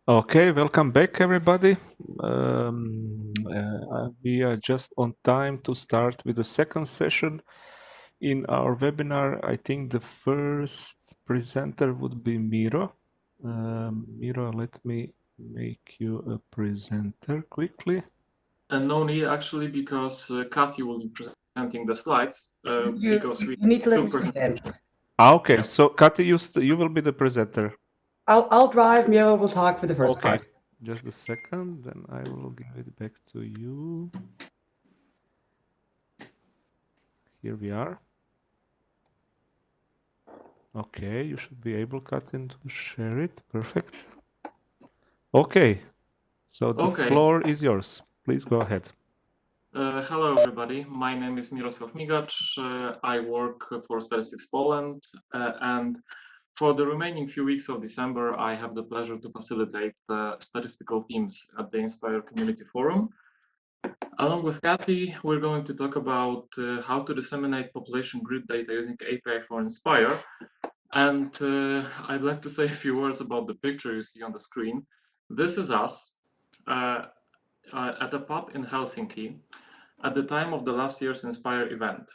Okay, welcome back, everybody. We are just on time to start with the second session in our webinar. I think the first presenter would be Miro. Miro, let me make you a presenter quickly. And no need actually, because Kathy will be presenting the slides. Because we need to let me present. present. Okay, Yeah. so Kathy, you will be the presenter. I'll drive. Miro will talk for the first Okay, part. just a second, then I will give it back to you. Here we are. Okay, you should be able, Katyn, to share it. Perfect. Okay, so the floor is yours. Please go ahead. Hello, everybody. My name is Mirosław Migacz. I work for Statistics Poland, and for the remaining few weeks of December, I have the pleasure to facilitate the statistical themes at the Inspire Community Forum. Along with Kathy, we're going to talk about how to disseminate population grid data using API for Inspire. And I'd like to say a few words about the picture you see on the screen. This is us at a pub in Helsinki at the time of the last year's Inspire event.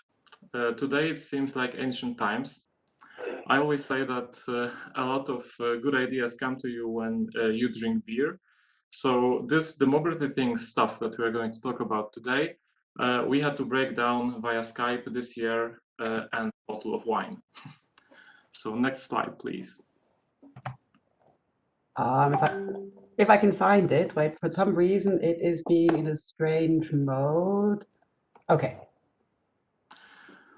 Today it seems like ancient times. I always say that a lot of good ideas come to you when you drink beer. So this demography thing stuff that we are going to talk about today, we had to break down via Skype this year and a bottle of wine. So next slide, please. If I can find it, wait, for some reason it is being in a strange mode. Okay.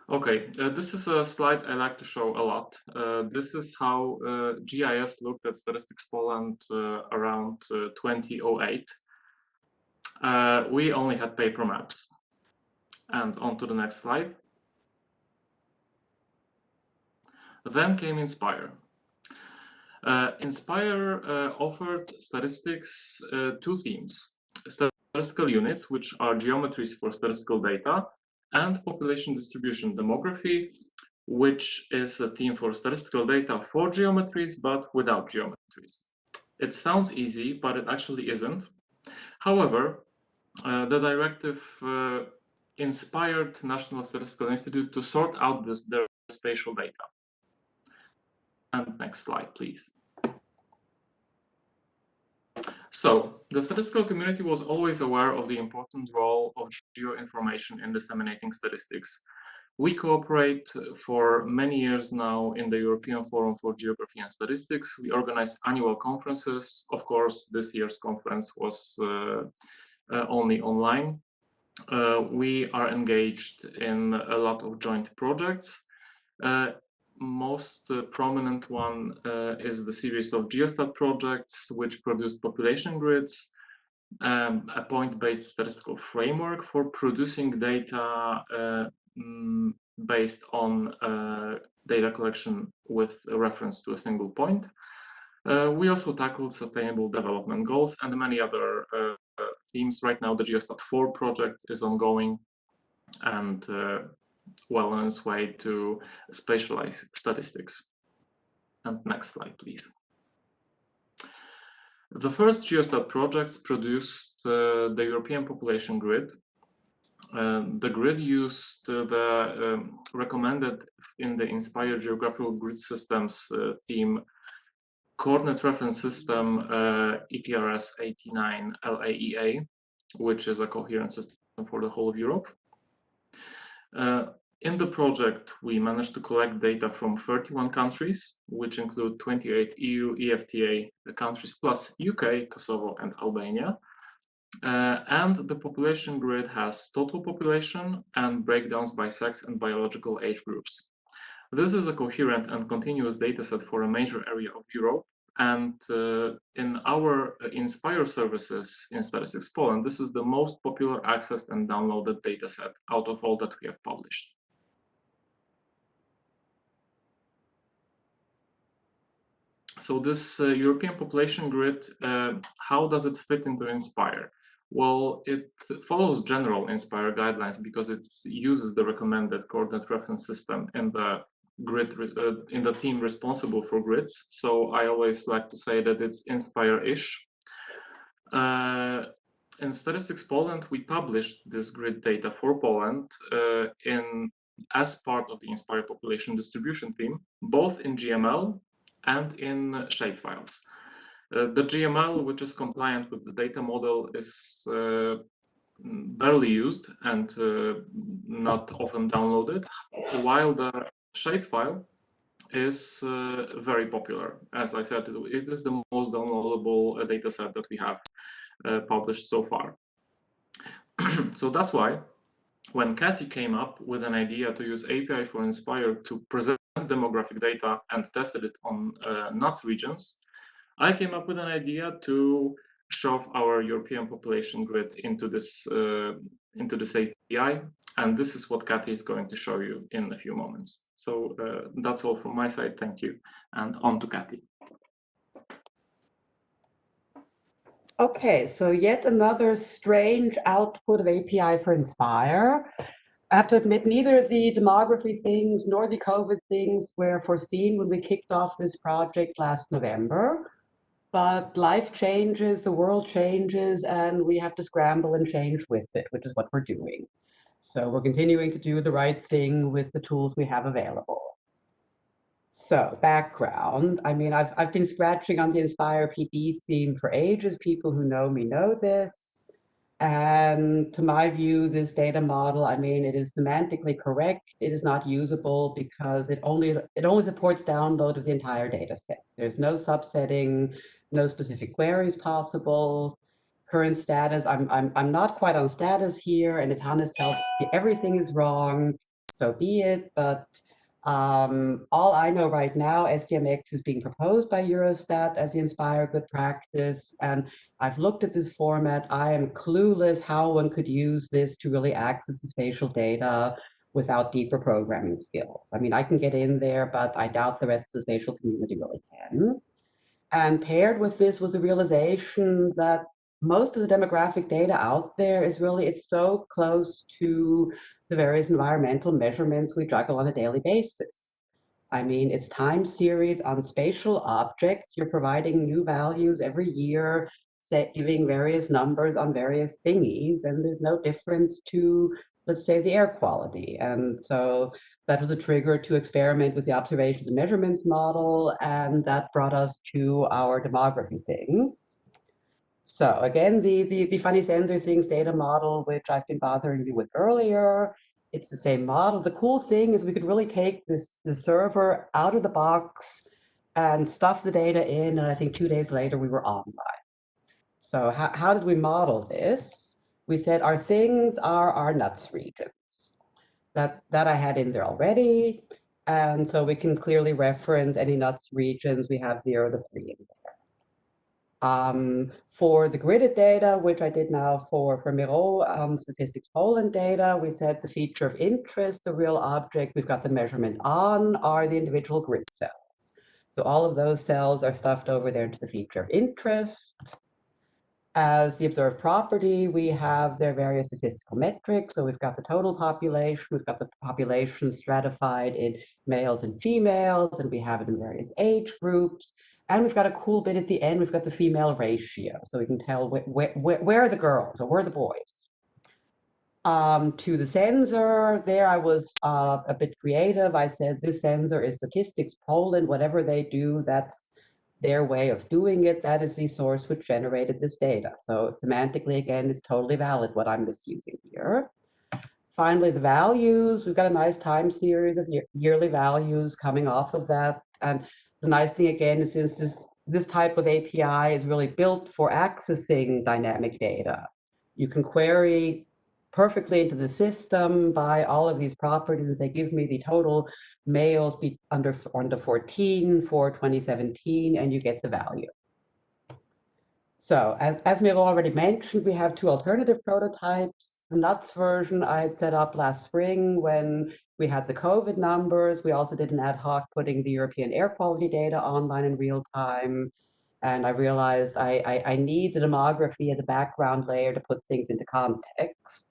Okay, this is a slide I like to show a lot. This is how GIS looked at Statistics Poland around 2008. We only had paper maps. And on to the next slide. Then came Inspire. Inspire offered statistics two themes: statistical units, which are geometries for statistical data, and population distribution demography, which is a theme for statistical data for geometries, but without geometries. It sounds easy, but it actually isn't. However, the directive inspired National Statistical Institute to sort out their spatial data. And next slide, please. So, the statistical community was always aware of the important role of geoinformation in disseminating statistics. We cooperate for many years now in the European Forum for Geography and Statistics. We organize annual conferences. Of course, this year's conference was only online. We are engaged in a lot of joint projects. Most prominent one is the series of Geostat projects, which produced population grids, a point-based statistical framework for producing data based on data collection with a reference to a single point. We also tackled sustainable development goals and many other themes. Right now, the Geostat 4 project is ongoing and well on its way to spatialize statistics. And next slide, please. The first Geostat projects produced the European population grid. The grid used the recommended in the Inspire Geographical Grid Systems theme coordinate reference system ETRS 89 LAEA, which is a coherent system for the whole of Europe. In the project, we managed to collect data from 31 countries, which include 28 EU, EFTA countries, plus UK, Kosovo, and Albania. And the population grid has total population and breakdowns by sex and biological age groups. This is a coherent and continuous dataset for a major area of Europe. And in our Inspire services in Statistics Poland, this is the most popular accessed and downloaded dataset out of all that we have published. So this European population grid, how does it fit into Inspire? Well, it follows general Inspire guidelines because it uses the recommended coordinate reference system in the grid in the team responsible for grids. So I always like to say that it's Inspire-ish. In Statistics Poland, we published this grid data for Poland as part of the Inspire population distribution theme, both in GML and in shapefiles. The GML, which is compliant with the data model, is barely used and not often downloaded, while the shapefile is very popular. As I said, it is the most downloadable data set that we have published so far. So that's why when Kathy came up with an idea to use API for Inspire to present demographic data and tested it on NUTS regions, I came up with an idea to shove our European population grid into this API, and this is what Kathy is going to show you in a few moments. So that's all from my side. Thank you, and on to Kathy. Okay, so yet another strange output of API for Inspire. I have to admit, neither the demography things nor the COVID things were foreseen when we kicked off this project last November. But life changes, the world changes, and we have to scramble and change with it, which is what we're doing. So we're continuing to do the right thing with the tools we have available. So background, I mean, I've been scratching on the Inspire PD theme for ages. People who know me know this. And to my view, this data model, I mean, it is semantically correct. It is not usable because it only supports download of the entire data set. There's no subsetting, no specific queries possible. Current status, I'm not quite on status here. And if Hannes tells me everything is wrong, so be it. But all I know right now, SDMX is being proposed by Eurostat as the Inspire good practice. And I've looked at this format. I am clueless how one could use this to really access the spatial data without deeper programming skills. I mean, I can get in there, but I doubt the rest of the spatial community really can. And paired with this was a realization that most of the demographic data out there is really, it's so close to the various environmental measurements we juggle on a daily basis. I mean, it's time series on spatial objects. You're providing new values every year, giving various numbers on various thingies, and there's no difference to, let's say, the air quality. And so that was a trigger to experiment with the observations and measurements model, and that brought us to our demography things. So again, the funny sensor things data model, which I've been bothering you with earlier, it's the same model. The cool thing is we could really take the server out of the box and stuff the data in, and I think 2 days later we were online. So how did we model this? We said our things are our NUTS regions. That I had in there already. And so we can clearly reference any NUTS regions. We have 0 to 3 in there. For the gridded data, which I did now for Miro Statistics Poland data, we said the feature of interest, the real object we've got the measurement on, are the individual grid cells. So all of those cells are stuffed over there into the feature of interest. As the observed property, we have their various statistical metrics. So we've got the total population, we've got the population stratified in males and females, and we have it in various age groups. And we've got a cool bit at the end, we've got the female ratio. So we can tell where are the girls or where are the boys. To the sensor, there I was a bit creative. I said, this sensor is Statistics Poland, whatever they do, that's their way of doing it. That is the source which generated this data. So semantically, again, it's totally valid what I'm misusing here. Finally, the values, we've got a nice time series of yearly values coming off of that. And the nice thing again is since this type of API is really built for accessing dynamic data, you can query perfectly into the system by all of these properties and say, give me the total males under 14 for 2017, and you get the value. So as Miro already mentioned, we have 2 alternative prototypes. The NUTS version I had set up last spring when we had the COVID numbers. We also did an ad hoc putting the European air quality data online in real time. And I realized I need the demography as a background layer to put things into context.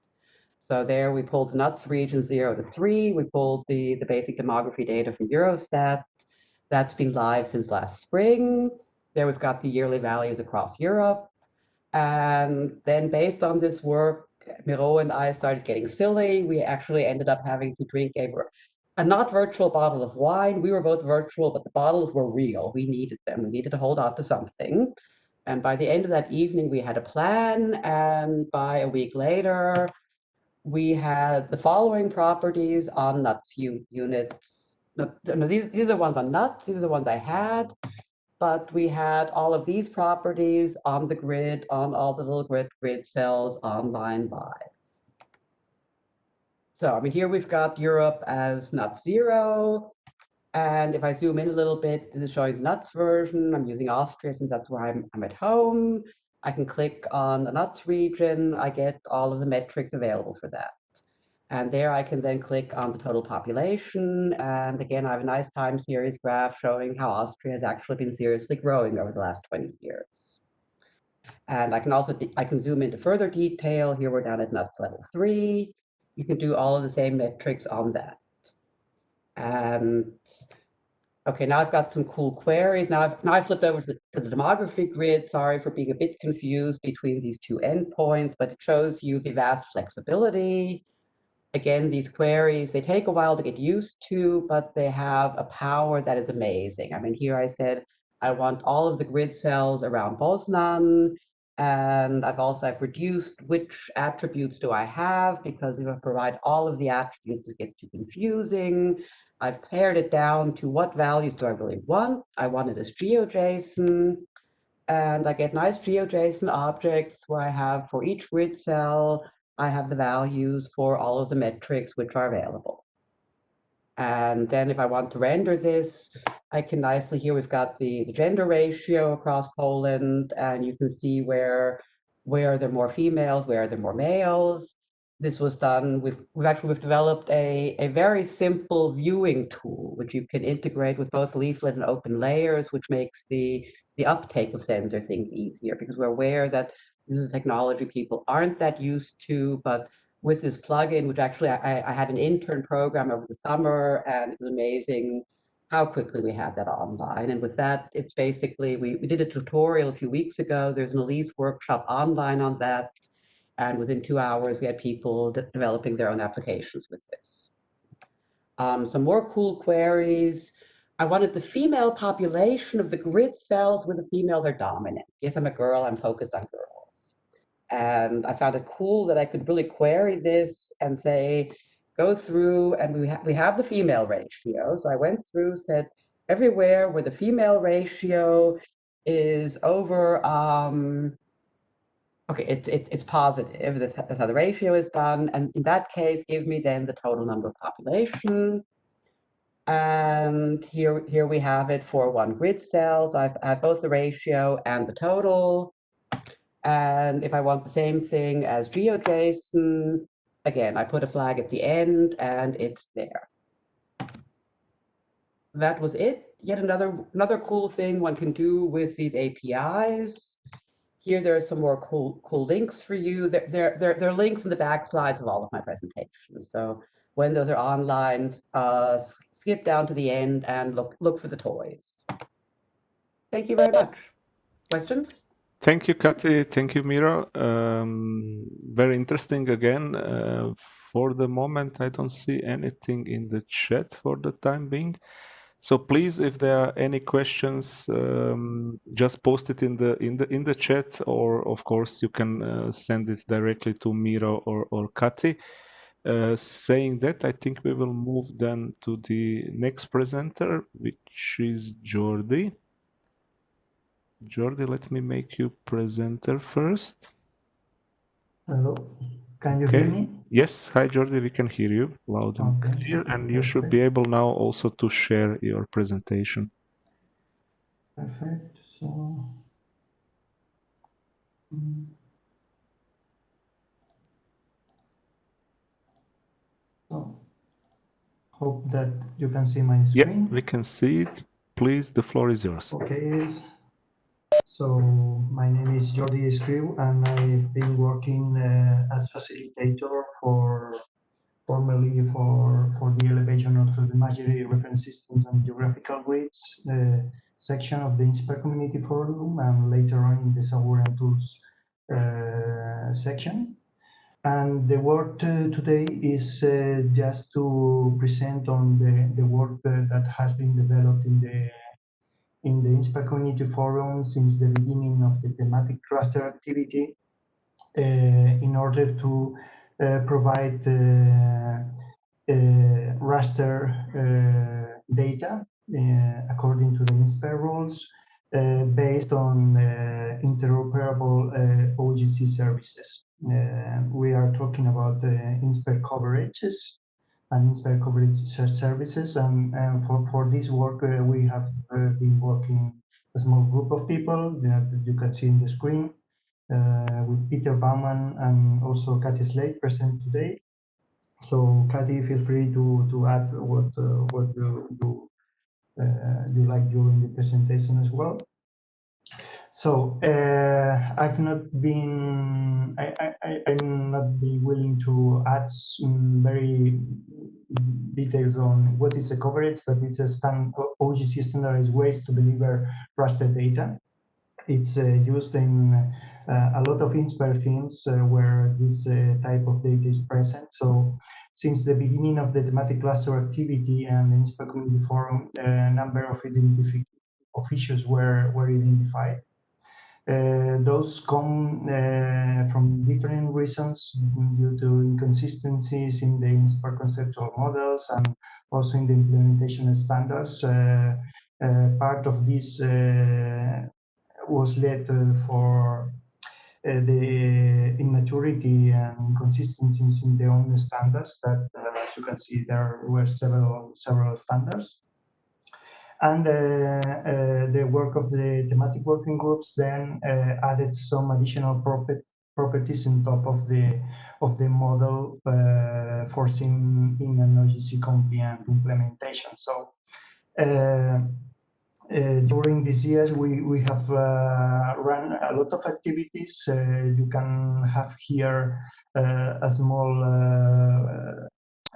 So there we pulled the NUTS region 0 to 3. We pulled the basic demography data from Eurostat. That's been live since last spring. There we've got the yearly values across Europe. And then based on this work, Miro and I started getting silly. We actually ended up having to drink a not virtual bottle of wine. We were both virtual, but the bottles were real. We needed them. We needed to hold on to something. And by the end of that evening, we had a plan. And by a week later, we had the following properties on nuts units. No, these are ones on nuts. These are the ones I had. But we had all of these properties on the grid, on all the little grid cells on line 5. So, I mean, here we've got Europe as nuts 0. And if I zoom in a little bit, this is showing the nuts version. I'm using Austria since that's where I'm at home. I can click on the nuts region. I get all of the metrics available for that. And there I can then click on the total population. And again, I have a nice time series graph showing how Austria has actually been seriously growing over the last 20 years. And I can also, I can zoom into further detail. Here we're down at nuts level 3. You can do all of the same metrics on that. And okay, now I've got some cool queries. Now I've flipped over to the demography grid. Sorry for being a bit confused between these two endpoints, but it shows you the vast flexibility. Again, these queries, they take a while to get used to, but they have a power that is amazing. I mean, here I said, I want all of the grid cells around Poznan, and I've reduced which attributes do I have, because if I provide all of the attributes, it gets too confusing. I've pared it down to what values do I really want. I want it as GeoJSON, and I get nice GeoJSON objects where I have for each grid cell, I have the values for all of the metrics which are available. And then if I want to render this, I can nicely, here we've got the gender ratio across Poland, and you can see where are there more females, where are there more males. This was done, we've developed a very simple viewing tool, which you can integrate with both Leaflet and Open Layers, which makes the uptake of sensor things easier, because we're aware that this is a technology people aren't that used to, but with this plugin, which actually I had an intern program over the summer, and it was amazing how quickly we had that online. And with that, it's basically, we did a tutorial a few weeks ago. There's an Elise workshop online on that. And within 2 hours, we had people developing their own applications with this. Some more cool queries. I wanted the female population of the grid cells where the females are dominant. Yes, I'm a girl, I'm focused on girls. And I found it cool that I could really query this and say, go through, and we have the female ratio. So I went through, said, everywhere where the female ratio is over, okay, it's positive. That's how the ratio is done. And in that case, give me then the total number of population. And here we have it for one grid cell. So I have both the ratio and the total. And if I want the same thing as GeoJSON, again, I put a flag at the end and it's there. That was it. Yet another cool thing one can do with these APIs. Here there are some more cool links for you. There are links in the back slides of all of my presentations. So when those are online, skip down to the end and look for the toys. Thank you very much. Questions? Thank you, Kati. Thank you, Miro. Very interesting again. For the moment, I don't see anything in the chat for the time being. So please, if there are any questions, just post it in the chat, or of course you can send it directly to Miro or Kati. Saying that, I think we will move then to the next presenter, which is Jordi. Jordi, let me make you presenter first. Hello, can you hear me? Yes, hi Jordi, we can hear you loud and clear, and you should be able now also to share your presentation. Perfect. So hope that you can see my screen. Yeah, we can see it. Please, the floor is yours. Okay. So my name is Jordi Escriu, and I've been working as facilitator formerly for the elevation of the imagery reference systems and geographical grids section of the INSPER Community Forum, and later on in the software and tools section. And the work today is just to present on the work that has been developed in the INSPIRE Community Forum since the beginning of the thematic cluster activity, in order to provide raster data according to the INSPIRE rules, based on interoperable OGC services. We are talking about INSPIRE coverages and INSPIRE coverage services, and for this work we have been working a small group of people that you can see in the screen, with Peter Baumann and also Kathy Slade present today. So Kathy, feel free to add what you like during the presentation as well. So I'm not being willing to add very details on what is a coverage, but it's a OGC standardized ways to deliver raster data. It's used in a lot of INSPIRE themes where this type of data is present. So since the beginning of the thematic cluster activity and the INSPIRE Community Forum, a number of issues were identified. Those come from different reasons due to inconsistencies in the INSPIRE conceptual models and also in the implementation standards. Part of this was led for the immaturity and inconsistencies in the own standards that, as you can see, there were several standards. And the work of the thematic working groups then added some additional properties on top of the model, forcing in an OGC compliant implementation. So during these years, we have run a lot of activities. You can have here a small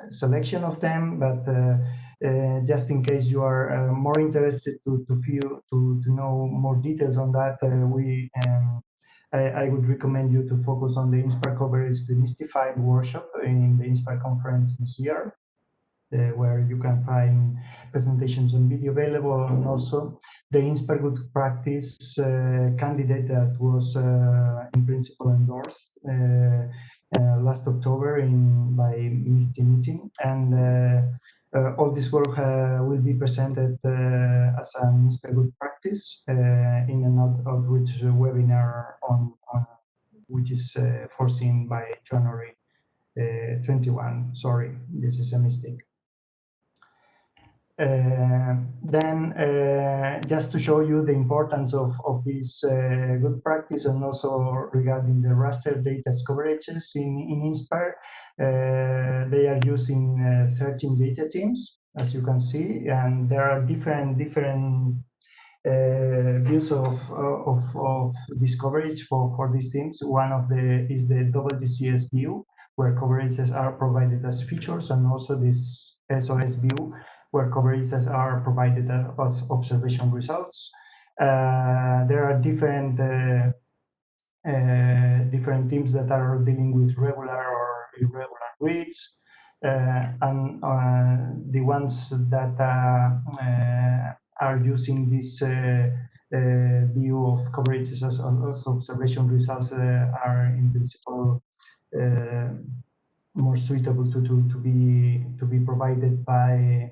selection of them, but just in case you are more interested to know more details on that, I would recommend you to focus on the INSPIRE Coverage Demystified workshop in the INSPIRE conference this year, where you can find presentations on video available, and also the INSPIRE Good Practice candidate that was in principle endorsed last October by meeting, and all this work will be presented as an INSPIRE Good Practice in an outreach webinar on which is foreseen by January 21. Sorry, this is a mistake. Then just to show you the importance of this good practice, and also regarding the raster data coverages in INSPIRE, they are using 13 data teams, as you can see, and there are different views of this coverage for these teams. One of is the WCS view, where coverages are provided as features, and also this SOS view, where coverages are provided as observation results. There are different teams that are dealing with regular or irregular grids, and the ones that are using this view of coverages as observation results are in principle more suitable to be provided by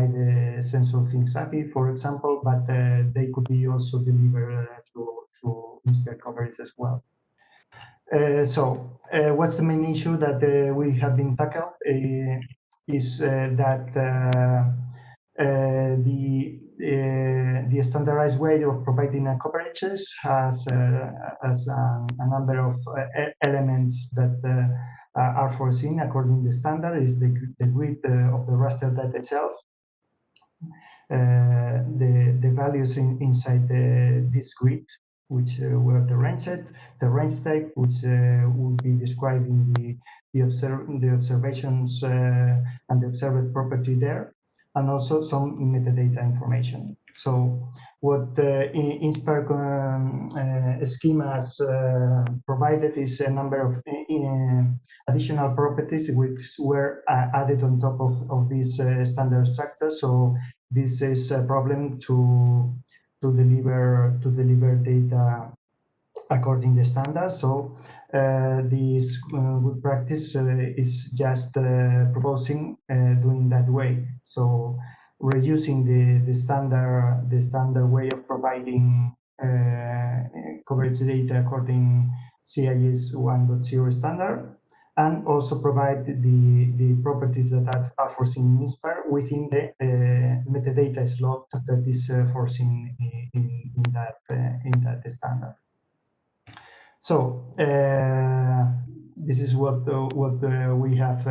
the sensor things API, for example, but they could be also delivered through INSPIRE coverage as well. So what's the main issue that we have been tackled is that the standardized way of providing coverages has a number of elements that are foreseen according to the standard. Is the grid of the raster data itself, the values inside this grid, which were the range set, the range type, which will be describing the observations and the observed property there. and also some metadata information. So what Inspire schemas provided is a number of additional properties which were added on top of this standard structure. So this is a problem to deliver data according to standards. So this good practice is just proposing doing that way. So reducing the standard way of providing coverage data according CIS 1.0 standard, and also provide the properties that are foreseen in Inspire within the metadata slot that is foreseen in that standard. So this is what we have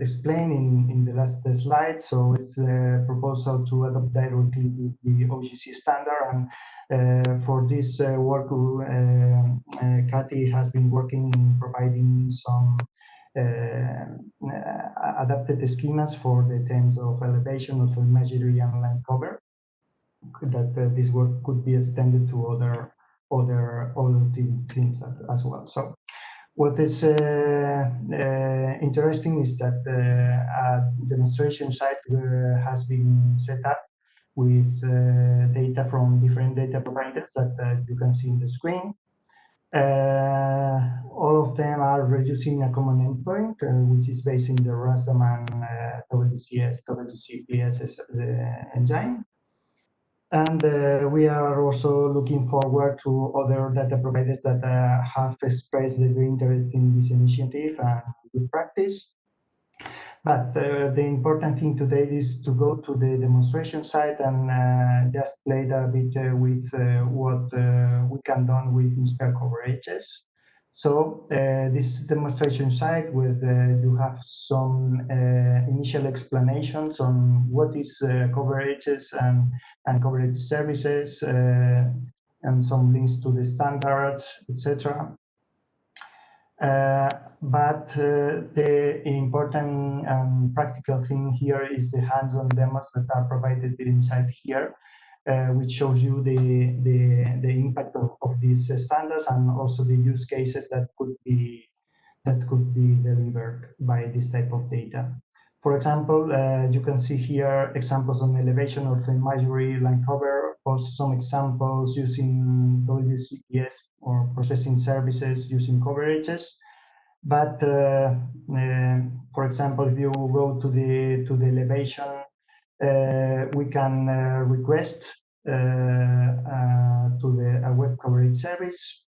explained in the last slide. So it's a proposal to adopt directly the OGC standard, and for this work, Kathy has been working in providing some adapted schemas for the terms of elevation, also imagery, and line cover, that this work could be extended to other themes as well. So what is interesting is that a demonstration site has been set up with data from different data providers that you can see in the screen. All of them are reducing a common endpoint, which is based in the RASM and WCS, WCPS engine. And we are also looking forward to other data providers that have expressed their interest in this initiative and good practice. But the important thing today is to go to the demonstration site and just play a bit with what we can do with Inspire coverages. So this is a demonstration site where you have some initial explanations on what is coverages and coverage services, and some links to the standards, etc. But the important and practical thing here is the hands-on demos that are provided inside here, which shows you the impact of these standards and also the use cases that could be delivered by this type of data. For example, you can see here examples on elevation, ortho imagery, line cover, also some examples using WCPS or processing services using coverages. But for example, if you go to the elevation, we can request to a web coverage service.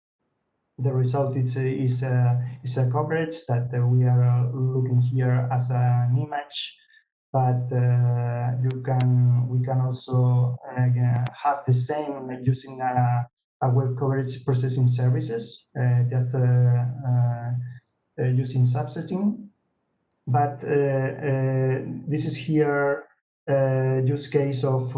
The result is a coverage that we are looking here as an image, but we can also have the same using a web coverage processing services, just using subsetting. But this is here use case of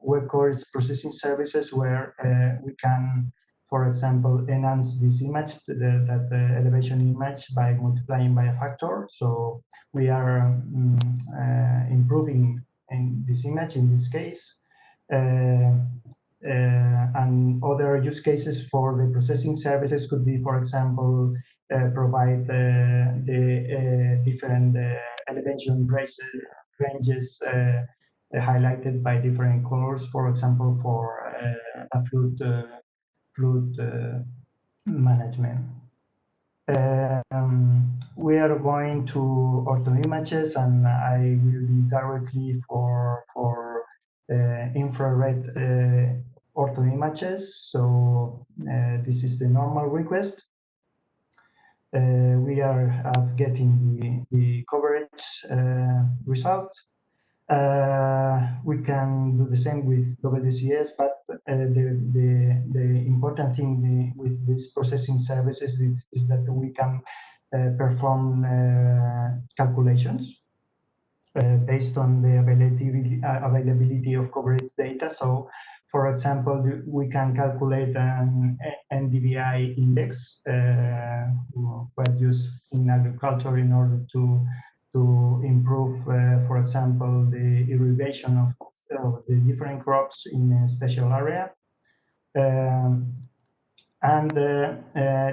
web coverage processing services where we can, for example, enhance this image, that elevation image, by multiplying by a factor. So we are improving in this image in this case. And other use cases for the processing services could be, for example, provide the different elevation ranges highlighted by different colors, for example, for a fluid management. We are going to ortho images, and I will be directly for infrared ortho images. So this is the normal request. We are getting the coverage result. We can do the same with WCS, but the important thing with these processing services is that we can perform calculations based on the availability of coverage data. So, for example, we can calculate an NDVI index, quite used in agriculture in order to to improve, for example, the irrigation of the different crops in a special area. And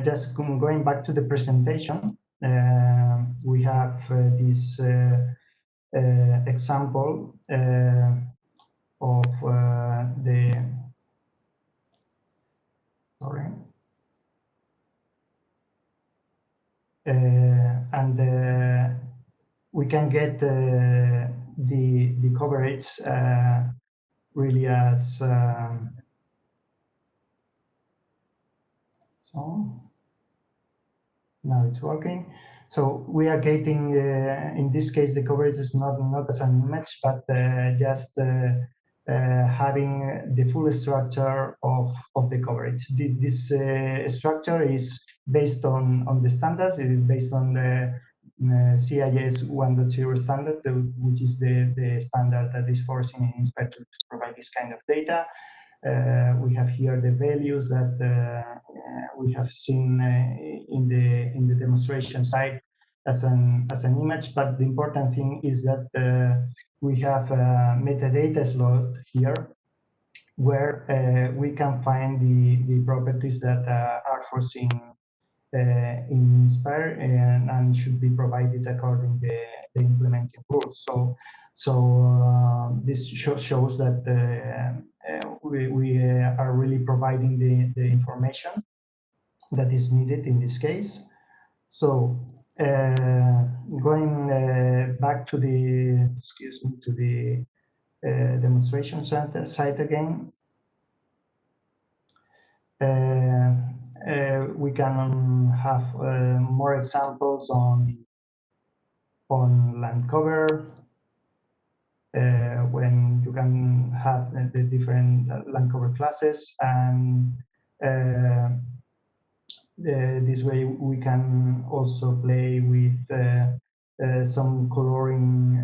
just going back to the presentation, we have this example of the, sorry, and we can get the coverage really as so now it's working. So we are getting in this case the coverage is not as an image, but just having the full structure of the coverage. This structure is based on the standards. It is based on the CIS 1.0 standard, which is the standard that is forcing inspectors to provide this kind of data. We have here the values that we have seen in the demonstration site as an image, but the important thing is that we have a metadata slot here where we can find the properties that are foreseen in Inspire and should be provided according to the implementing rules. So this shows that we are really providing the information that is needed in this case. So going back to the, to the demonstration site again, we can have more examples on land cover, when you can have the different land cover classes, and this way we can also play with some coloring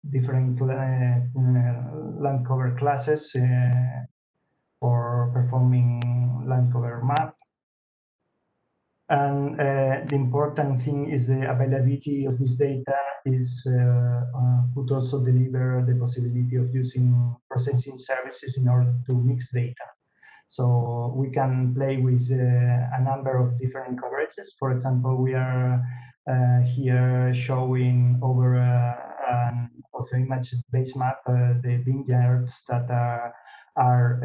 different land cover classes for performing land cover map. And the important thing is the availability of this data could also deliver the possibility of using processing services in order to mix data. So we can play with a number of different coverages. For example, we are here showing over an image base map the vineyards that are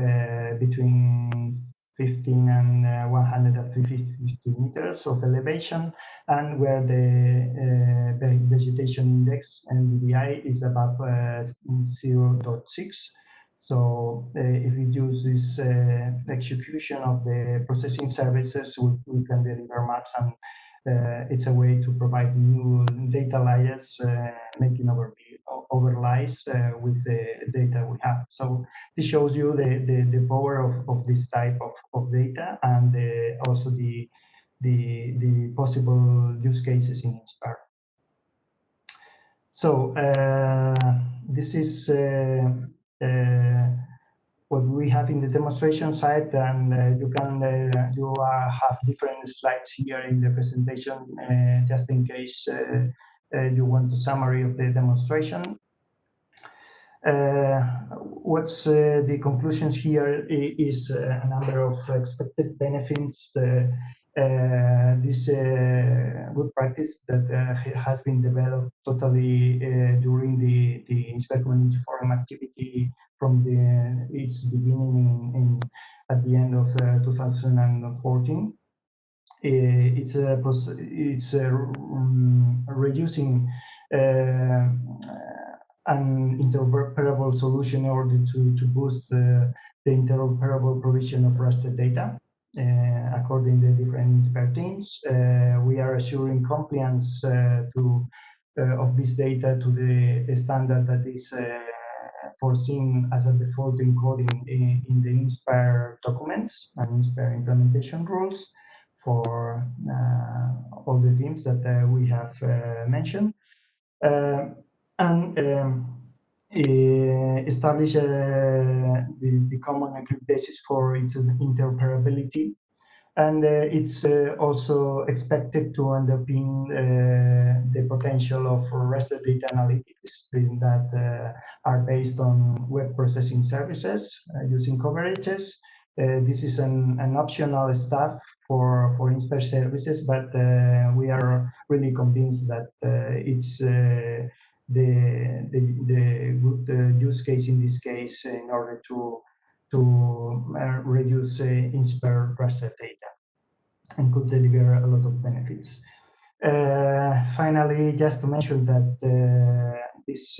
between 15 and 150 meters of elevation, and where the vegetation index NDVI is above 0.6. So if we use this execution of the processing services, we can deliver maps, and it's a way to provide new data layers, making overlays with the data we have. So this shows you the power of this type of data, and also the possible use cases in Inspire. So this is what we have in the demonstration site, and you can have different slides here in the presentation, just in case you want a summary of the demonstration. What's the conclusions here is a number of expected benefits. This good practice that has been developed totally during the Inspire Community Forum activity from its beginning at the end of 2014. It's reducing an interoperable solution in order to boost the interoperable provision of raster data. According to the different Inspire teams, we are assuring compliance of this data to the standard that is foreseen as a default encoding in the Inspire documents and Inspire implementation rules for all the teams that we have mentioned. And establish the common agreed basis for its interoperability, and it's also expected to underpin the potential of REST data analytics that are based on web processing services using coverages. This is an optional stuff for Inspire services, but we are really convinced that it's the good use case in this case in order to reduce Inspire REST data and could deliver a lot of benefits. Finally, just to mention that this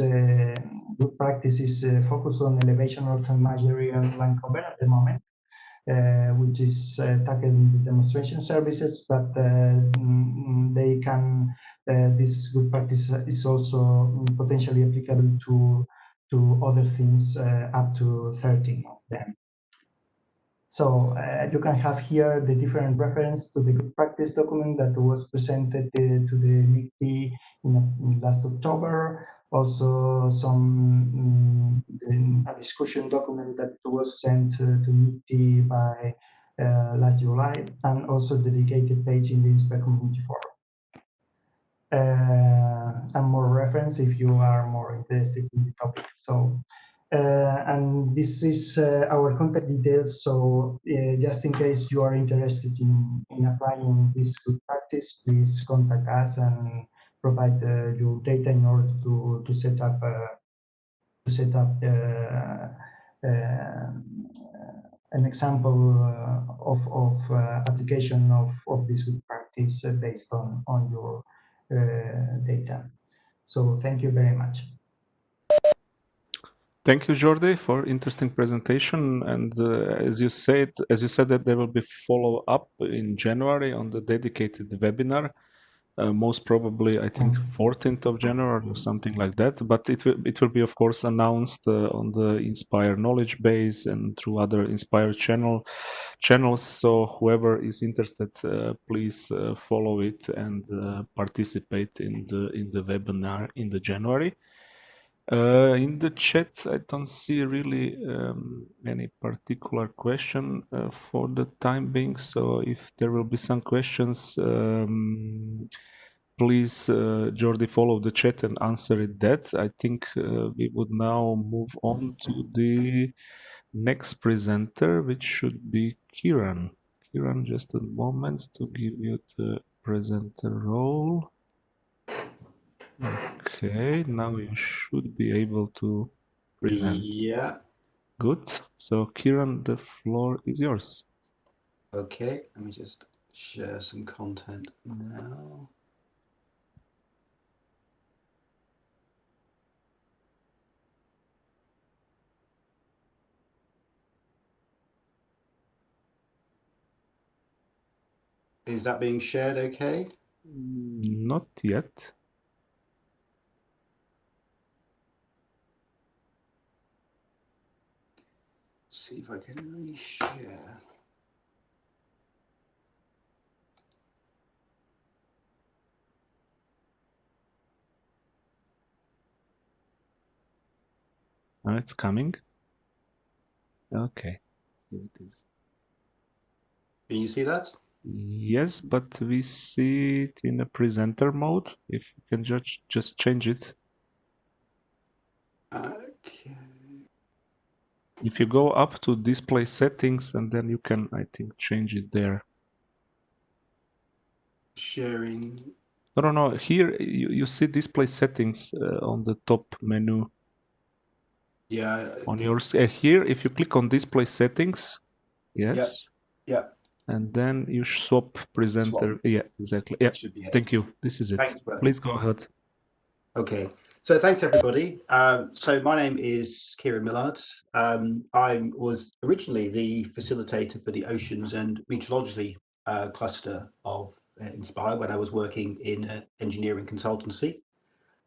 good practice is focused on elevation of the managerial line cover at the moment, which is tackling the demonstration services, but they can. This good practice is also potentially applicable to other things, up to 13 of them. So you can have here the different reference to the good practice document that was presented to the MICT in last October. Also some a discussion document that was sent to MICT by last July, and also dedicated page in the Inspire community forum. And more reference if you are more interested in the topic. So. And this is our contact details. So just in case you are interested in applying this good practice, please contact us and provide your data in order to set up an example of application of this good practice based on your data. So thank you very much. Thank you, Jordi, for interesting presentation. And as you said that there will be follow up in January on the dedicated webinar. Most probably, I think 14th of January or something like that. But it will be, of course, announced on the Inspire knowledge base and through other Inspire channels. So whoever is interested, please follow it and participate in the webinar in the January. In the chat, I don't see really any particular question for the time being. So if there will be some questions, please, Jordi, follow the chat and answer it that. I think we would now move on to the next presenter, which should be Kiran. Kiran, just a moment to give you the presenter role. Okay, now you should be able to present. Yeah. Good. So, Kiran, the floor is yours. Okay, let me just share some content now. Is that being shared okay? Not yet. See if I can reshare. Now it's coming. Okay, here it is. Can you see that? Yes, but we see it in a presenter mode. If you can just change it. Okay. If you go up to display settings, and then you can, I think, change it there. Sharing. No. Here you see display settings on the top menu. Yeah. On yours here, if you click on display settings, yes. Yeah. And then you swap presenter. Swap. Yeah, exactly. Yeah. Should be Thank you. This is it. Thanks, brother. Please go ahead. Okay. So thanks everybody. So my name is Kieran Millard. I was originally the facilitator for the Oceans and Meteorology cluster of Inspire when I was working in engineering consultancy.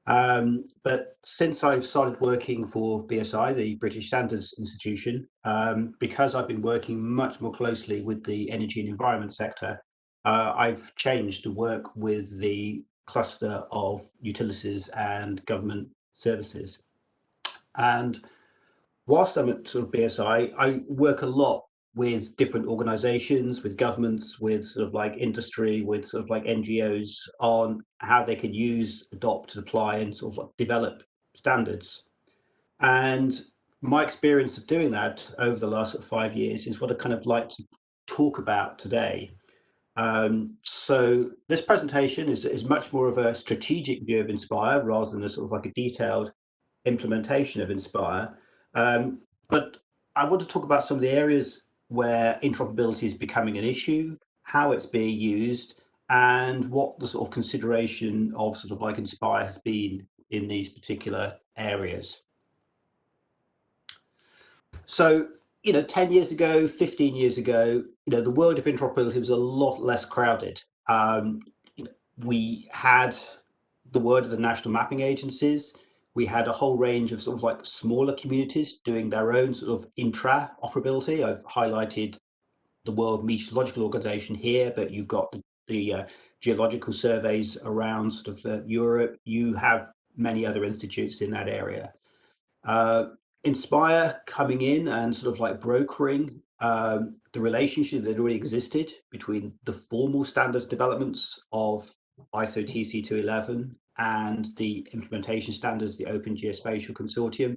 But since I've started working for BSI, the British Standards Institution, because I've been working much more closely with the energy and environment sector, I've changed to work with the cluster of utilities and government services. And whilst I'm at sort of BSI, I work a lot with different organizations, with governments, with sort of like industry, with sort of like NGOs on how they could use, adopt, apply, and sort of like develop standards. And my experience of doing that over the last 5 years is what I kind of like to talk about today. So this presentation is much more of a strategic view of Inspire rather than a sort of like a detailed implementation of Inspire. But I want to talk about some of the areas where interoperability is becoming an issue, how it's being used, and what the sort of consideration of sort of like Inspire has been in these particular areas. So, 10 years ago, 15 years ago, the world of interoperability was a lot less crowded. We had the word of the national mapping agencies. We had a whole range of sort of like smaller communities doing their own sort of intra-operability. I've highlighted the World Meteorological Organization here, but you've got the geological surveys around sort of Europe. You have many other institutes in that area. Inspire coming in and sort of like brokering the relationship that already existed between the formal standards developments of ISO TC 211 and the implementation standards, the Open Geospatial Consortium,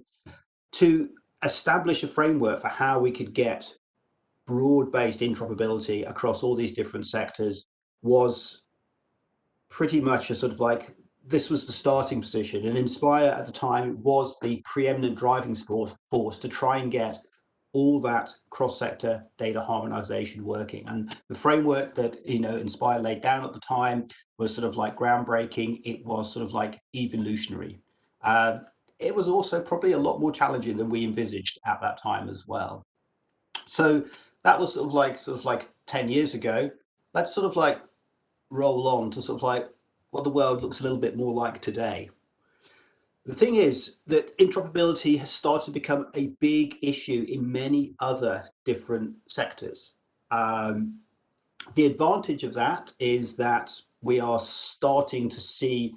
to establish a framework for how we could get broad-based interoperability across all these different sectors was pretty much a sort of like, this was the starting position, and Inspire at the time was the preeminent driving force to try and get all that cross-sector data harmonization working. And the framework that Inspire laid down at the time was sort of like groundbreaking. It was sort of like evolutionary. It was also probably a lot more challenging than we envisaged at that time as well. So that was sort of like 10 years ago. Let's sort of like roll on to sort of like what the world looks a little bit more like today. The thing is that interoperability has started to become a big issue in many other different sectors. The advantage of that is that we are starting to see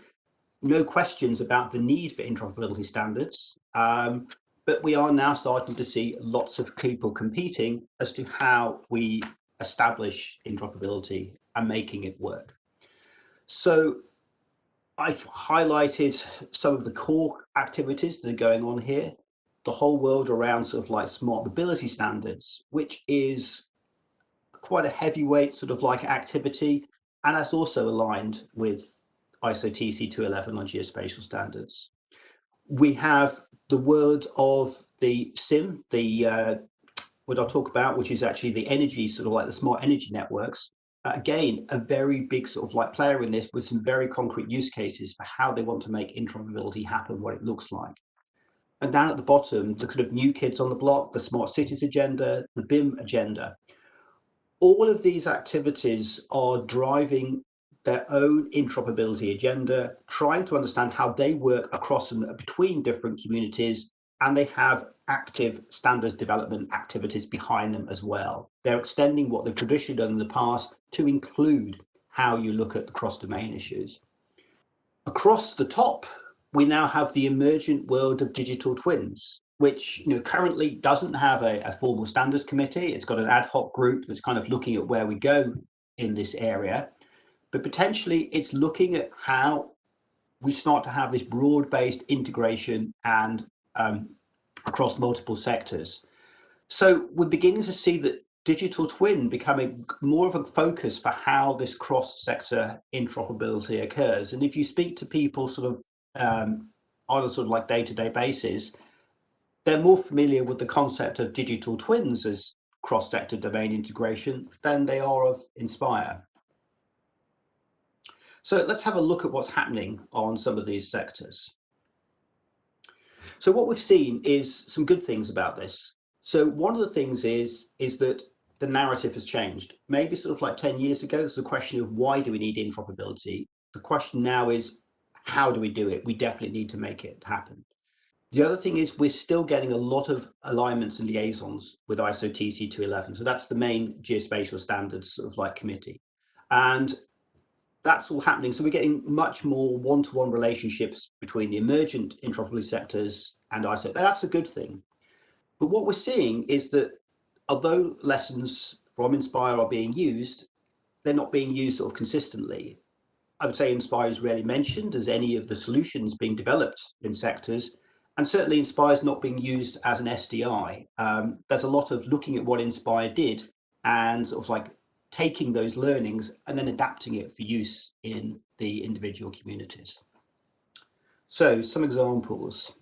no questions about the need for interoperability standards, but we are now starting to see lots of people competing as to how we establish interoperability and making it work. So I've highlighted some of the core activities that are going on here. The whole world around sort of like smart mobility standards, which is quite a heavyweight sort of like activity, and that's also aligned with ISO TC 211 on geospatial standards. We have the word of the SIM, what I'll talk about, which is actually the energy, sort of like the smart energy networks. Again, a very big sort of like player in this with some very concrete use cases for how they want to make interoperability happen, what it looks like. And down at the bottom, the kind of new kids on the block, the smart cities agenda, the BIM agenda. All of these activities are driving their own interoperability agenda, trying to understand how they work across and between different communities, and they have active standards development activities behind them as well. They're extending what they've traditionally done in the past to include how you look at the cross-domain issues. Across the top, we now have the emergent world of digital twins, which currently doesn't have a formal standards committee. It's got an ad hoc group that's kind of looking at where we go in this area, but potentially it's looking at how we start to have this broad-based integration and across multiple sectors. So we're beginning to see that digital twin becoming more of a focus for how this cross-sector interoperability occurs. And if you speak to people sort of on a sort of like day-to-day basis, they're more familiar with the concept of digital twins as cross-sector domain integration than they are of Inspire. So let's have a look at what's happening on some of these sectors. So what we've seen is some good things about this. So one of the things is that the narrative has changed. Maybe sort of like 10 years ago, there's a question of why do we need interoperability? The question now is, how do we do it? We definitely need to make it happen. The other thing is we're still getting a lot of alignments and liaisons with ISO TC 211. So that's the main geospatial standards sort of like committee. And that's all happening. So we're getting much more one-to-one relationships between the emergent interoperability sectors and ISO. That's a good thing. But what we're seeing is that although lessons from Inspire are being used, they're not being used sort of consistently. I would say Inspire is rarely mentioned as any of the solutions being developed in sectors, and certainly Inspire is not being used as an SDI. There's a lot of looking at what Inspire did and sort of like taking those learnings and then adapting it for use in the individual communities. So some examples.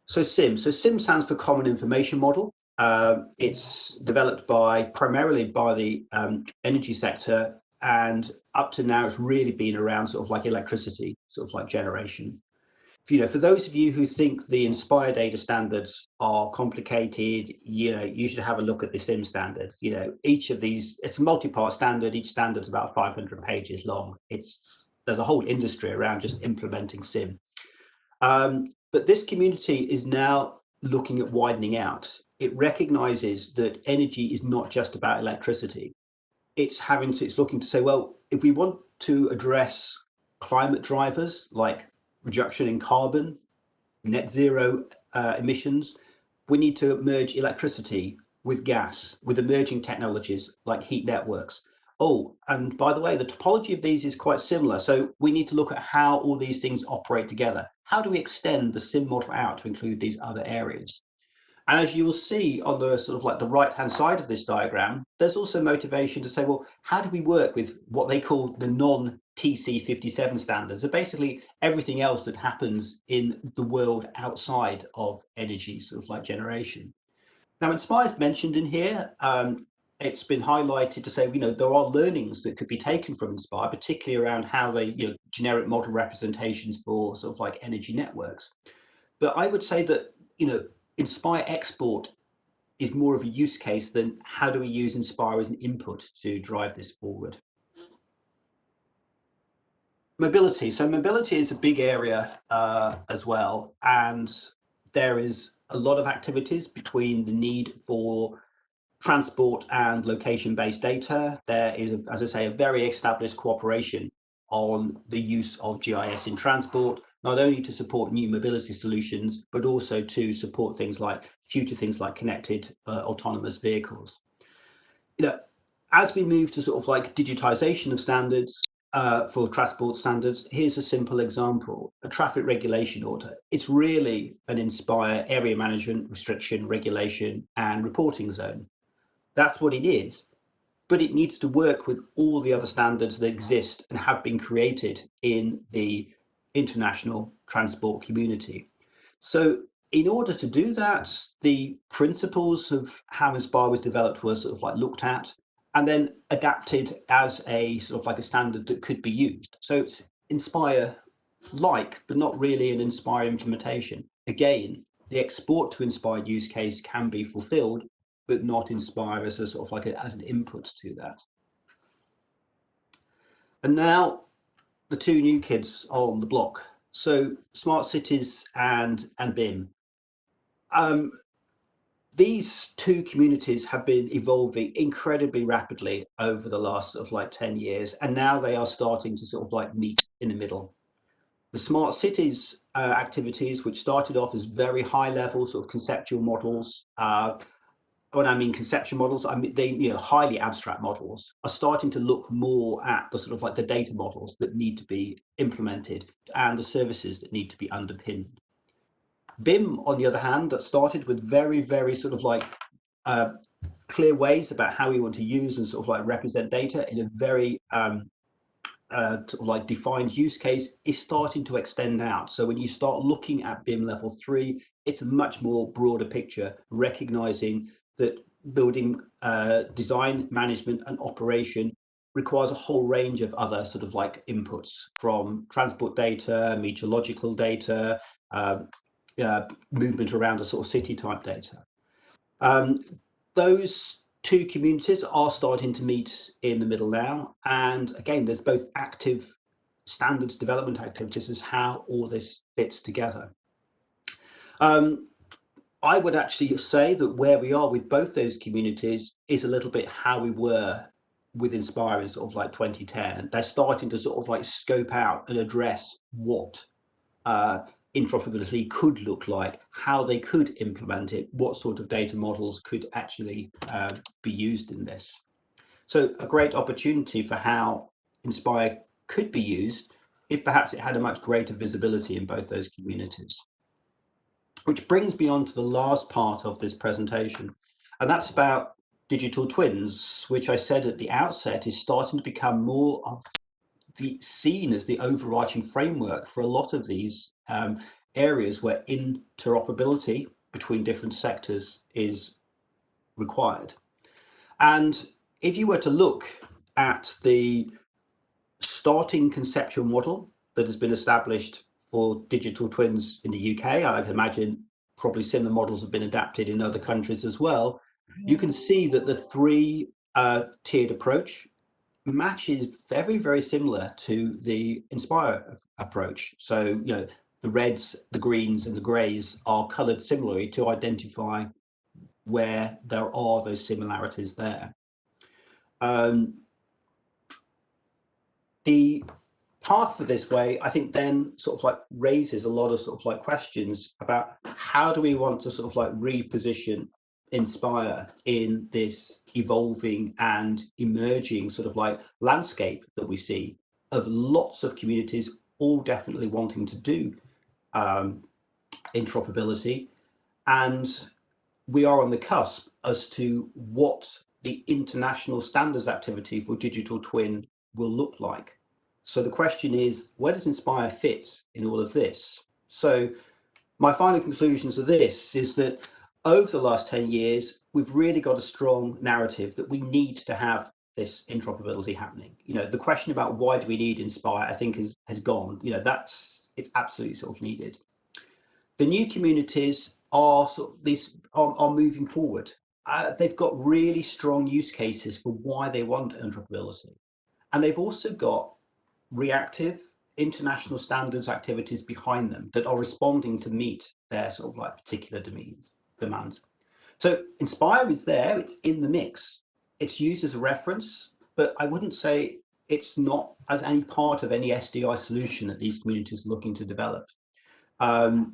So SIM stands for Common Information Model. It's developed primarily by the energy sector, and up to now it's really been around sort of like electricity, sort of like generation. For those of you who think the Inspire data standards are complicated, you should have a look at the SIM standards. Each of these, it's a multi-part standard. Each standard's about 500 pages long. There's a whole industry around just implementing SIM. But this community is now looking at widening out. It recognizes that energy is not just about electricity. It's looking to say, well, if we want to address climate drivers like reduction in carbon, net zero emissions, we need to merge electricity with gas, with emerging technologies like heat networks. Oh, and by the way, the topology of these is quite similar. So we need to look at how all these things operate together. How do we extend the SIM model out to include these other areas? And as you will see on the sort of like the right-hand side of this diagram, there's also motivation to say, well, how do we work with what they call the non-TC57 standards? So basically everything else that happens in the world outside of energy, sort of like generation. Now, Inspire's mentioned in here. It's been highlighted to say, there are learnings that could be taken from Inspire, particularly around how they, generic model representations for sort of like energy networks. But I would say that, Inspire export is more of a use case than how do we use Inspire as an input to drive this forward. Mobility. So mobility is a big area as well. And there is a lot of activities between the need for transport and location-based data. There is, as I say, a very established cooperation on the use of GIS in transport, not only to support new mobility solutions, but also to support future things like connected autonomous vehicles. As we move to sort of like digitization of standards for transport standards, here's a simple example: a traffic regulation order. It's really an Inspire area management, restriction, regulation, and reporting zone. That's what it is, but it needs to work with all the other standards that exist and have been created in the international transport community. So in order to do that, the principles of how Inspire was developed were sort of like looked at and then adapted as a sort of like a standard that could be used. So it's Inspire-like, but not really an Inspire implementation. Again, the export to Inspire use case can be fulfilled, but not Inspire as a sort of like as an input to that. And now the two new kids on the block. So smart cities and BIM. These two communities have been evolving incredibly rapidly over the last sort of like 10 years, and now they are starting to sort of like meet in the middle. The smart cities activities, which started off as very high level sort of conceptual models, when I mean conceptual models, I mean they, highly abstract models, are starting to look more at the sort of like the data models that need to be implemented and the services that need to be underpinned. BIM, on the other hand, that started with very, very sort of like clear ways about how we want to use and sort of like represent data in a very sort of like defined use case, is starting to extend out. So when you start looking at BIM level 3, it's a much more broader picture, recognizing that building design, management and operation requires a whole range of other sort of like inputs, from transport data, meteorological data, movement around a sort of city type data. Those two communities are starting to meet in the middle now. And again, there's both active standards development activities as how all this fits together. I would actually say that where we are with both those communities is a little bit how we were with Inspire in sort of like 2010. They're starting to sort of like scope out and address what interoperability could look like, how they could implement it, what sort of data models could actually be used in this. So a great opportunity for how Inspire could be used if perhaps it had a much greater visibility in both those communities. Which brings me on to the last part of this presentation, and that's about digital twins, which I said at the outset is starting to become more of seen as the overarching framework for a lot of these areas where interoperability between different sectors is required. And if you were to look at the starting conceptual model that has been established for digital twins in the UK, I'd imagine probably similar models have been adapted in other countries as well. You can see that the three tiered approach matches very, very similar to the Inspire approach. So, you know, the reds, the greens and the greys are colored similarly to identify where there are those similarities there. The path for this way, I think, then sort of like raises a lot of sort of like questions about how do we want to sort of like reposition Inspire in this evolving and emerging sort of like landscape that we see of lots of communities all definitely wanting to do interoperability, and we are on the cusp as to what the international standards activity for digital twin will look like. So the question is, where does Inspire fit in all of this? So my final conclusions of this is that over the last 10 years, we've really got a strong narrative that we need to have this interoperability happening. You know, the question about why do we need Inspire, I think has gone. You know, it's absolutely sort of needed. The new communities are are moving forward. They've got really strong use cases for why they want interoperability, and they've also got reactive international standards activities behind them that are responding to meet their sort of like particular demands. So Inspire is there, it's in the mix, it's used as a reference, but I wouldn't say it's not as any part of any SDI solution that these communities are looking to develop. And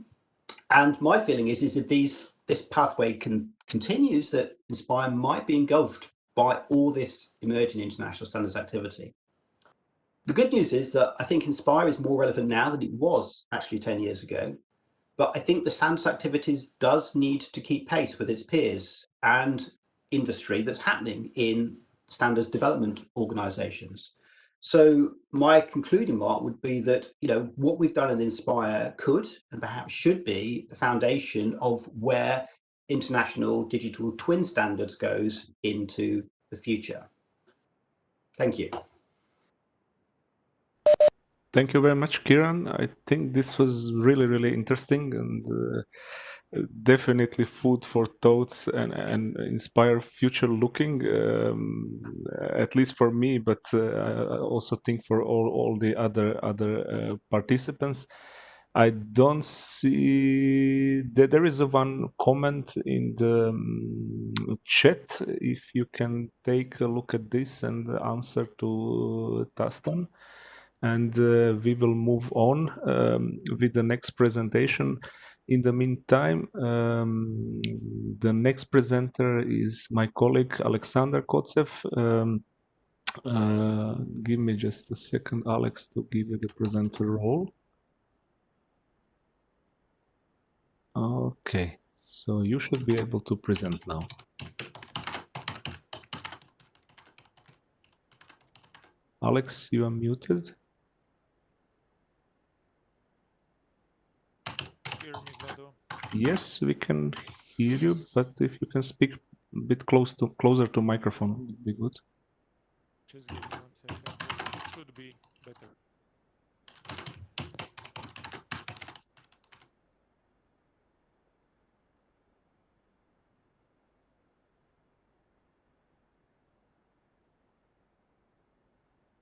my feeling is that this pathway continues, that Inspire might be engulfed by all this emerging international standards activity. The good news is that I think Inspire is more relevant now than it was actually 10 years ago. But I think the standards activities does need to keep pace with its peers and industry that's happening in standards development organizations. So my concluding mark would be that, you know, what we've done in Inspire could and perhaps should be the foundation of where international digital twin standards goes into the future. Thank you. Thank you very much, Kieran. I think this was really, really interesting and definitely food for thoughts and inspire future looking, at least for me, but I also think for all the other participants. I don't see that there is one comment in the chat. If you can take a look at this and answer to Tastan. And we will move on with the next presentation. In the meantime, the next presenter is my colleague Alexander Kotsev. Give me just a second, Alex, to give you the presenter role. Okay, so you should be able to present now. Alex, you are muted. Yes, we can hear you, but if you can speak a bit closer to microphone, would be good. Just give me 1 second. It should be better.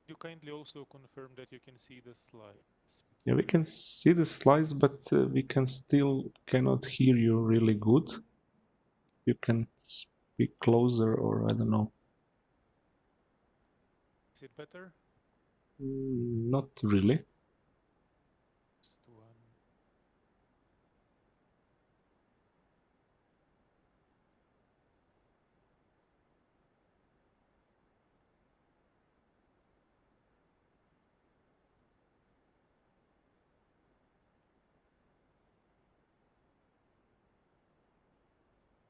You kindly also confirm that you can see the slides. Yeah, we can see the slides, but we cannot hear you really good. You can speak closer, or I don't know. Is it better? Not really. Just one.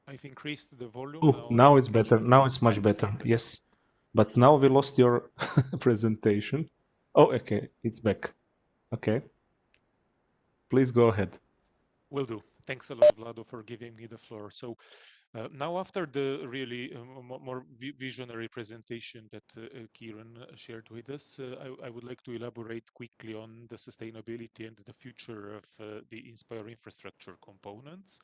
I've increased the volume. Oh, now it's can better. you Now it's much see better. the- Yes. But now we lost your presentation. Oh, okay. It's back. Okay. Please go ahead. Will do. Thanks a lot, Vlado, for giving me the floor. So now, after the really more visionary presentation that Kieran shared with us, I would like to elaborate quickly on the sustainability and the future of the Inspire infrastructure components.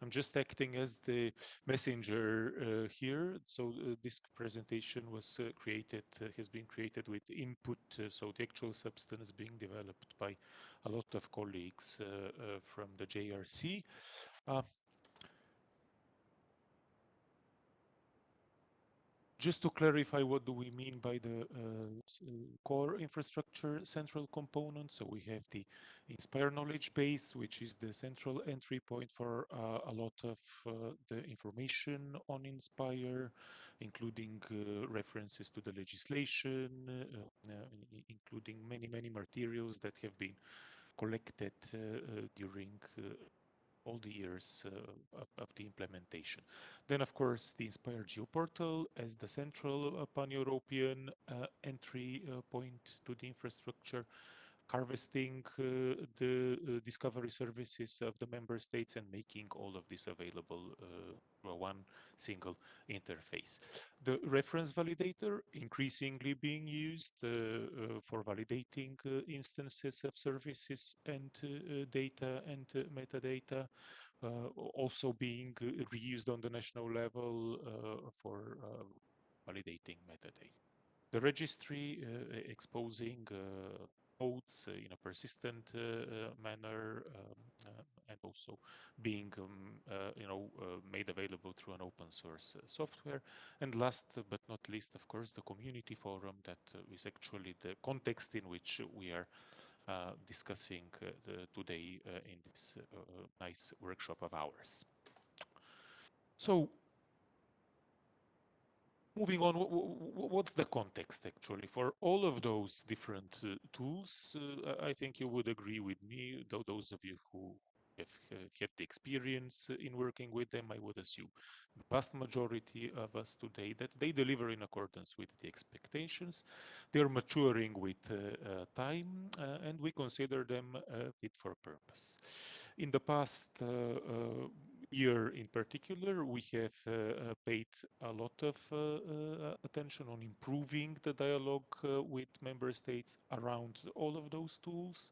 I'm just acting as the messenger here. So this presentation was has been created with input. So the actual substance being developed by a lot of colleagues from the JRC. Just to clarify, what do we mean by the core infrastructure central component? So we have the Inspire knowledge base, which is the central entry point for a lot of the information on Inspire, including references to the legislation, including many materials that have been collected during all the years of the implementation. Then, of course, the Inspire geoportal as the central pan-European entry point to the infrastructure, harvesting the discovery services of the member states and making all of this available one single interface. The reference validator increasingly being used for validating instances of services and data and metadata, also being reused on the national level for validating metadata. The registry exposing codes in a persistent manner and also being made available through an open source software. And last but not least, of course, the community forum that is actually the context in which we are discussing today in this nice workshop of ours. So moving on, what's the context actually for all of those different tools? I think you would agree with me, though those of you who have had the experience in working with them, I would assume the vast majority of us today that they deliver in accordance with the expectations. They're maturing with time, and we consider them fit for purpose. In the past year in particular, we have paid a lot of attention on improving the dialogue with member states around all of those tools.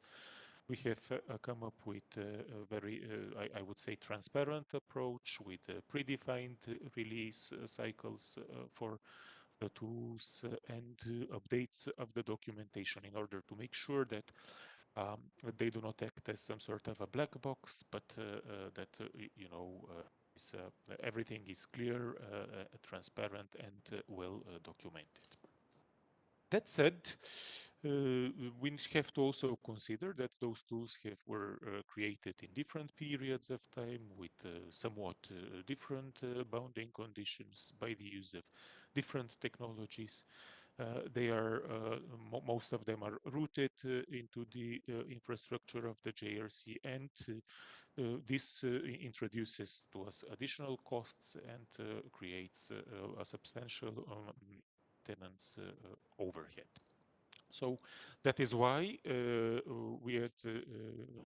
We have come up with a very, I would say, transparent approach with predefined release cycles for the tools and updates of the documentation in order to make sure that they do not act as some sort of a black box, but that everything is clear, transparent, and well documented. That said, we have to also consider that those tools were created in different periods of time with somewhat different bounding conditions by the use of different technologies. They are most of them are rooted into the infrastructure of the JRC, and this introduces to us additional costs and creates a substantial maintenance overhead. So that is why we had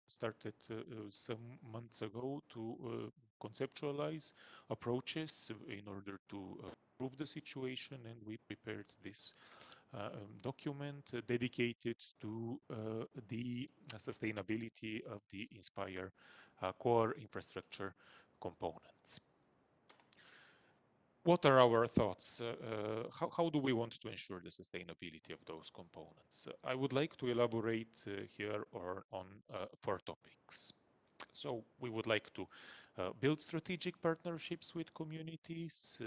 started some months ago to conceptualize approaches in order to improve the situation, and we prepared this document dedicated to the sustainability of the Inspire core infrastructure components. What are our thoughts? How do we want to ensure the sustainability of those components? I would like to elaborate here on 4 topics. So we would like to build strategic partnerships with communities,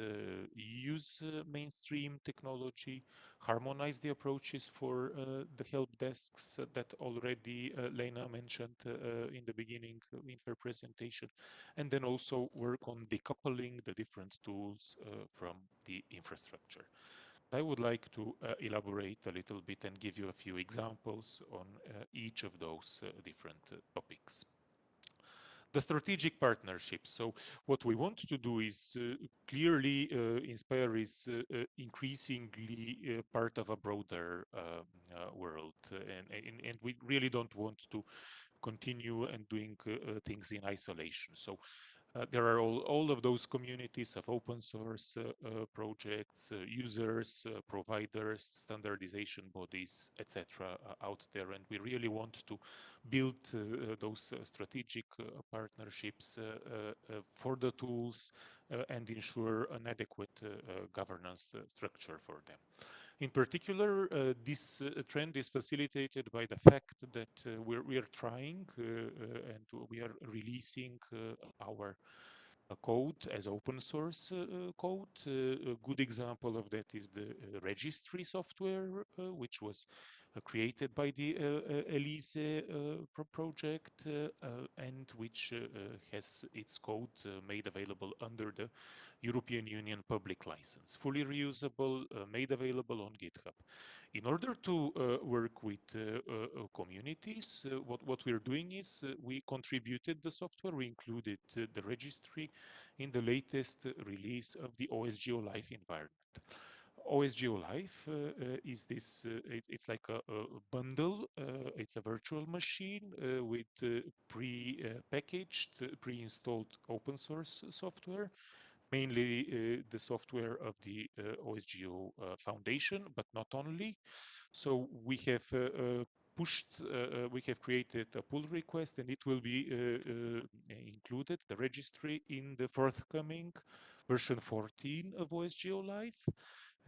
use mainstream technology, harmonize the approaches for the help desks that already Lena mentioned in the beginning in her presentation, and then also work on decoupling the different tools from the infrastructure. I would like to elaborate a little bit and give you a few examples on each of those different topics. The strategic partnerships. So what we want to do is clearly Inspire is increasingly part of a broader world, and we really don't want to continue and doing things in isolation. So there are all of those communities of open source projects, users, providers, standardization bodies, etc. Out there, and we really want to build those strategic partnerships for the tools and ensure an adequate governance structure for them. In particular, this trend is facilitated by the fact that we are trying and we are releasing our code as open source code. A good example of that is the registry software, which was created by the ELISE project and which has its code made available under the European Union public license, fully reusable, made available on GitHub. In order to work with communities, what we're doing is we contributed the software, we included the registry in the latest release of the OSGeo Life environment. OSGeo Life is this, it's like a bundle, it's a virtual machine with pre-packaged, pre-installed open source software, mainly the software of the OSGeo Foundation, but not only. So we have we have created a pull request, and it will be included, the registry, in the forthcoming version 14 of OSGeo Life.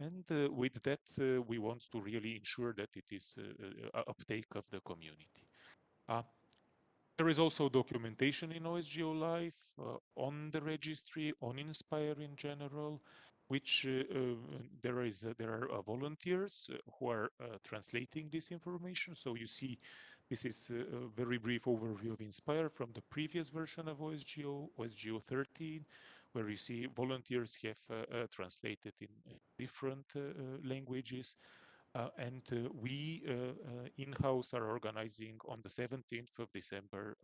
And with that, we want to really ensure that it is uptake of the community. There is also documentation in OSGeo Life on the registry, on Inspire in general, which there are volunteers who are translating this information. So you see, this is a very brief overview of Inspire from the previous version of OSGeo, OSGeo 13, where you see volunteers have translated in different languages. And we in-house are organizing on the 17th of December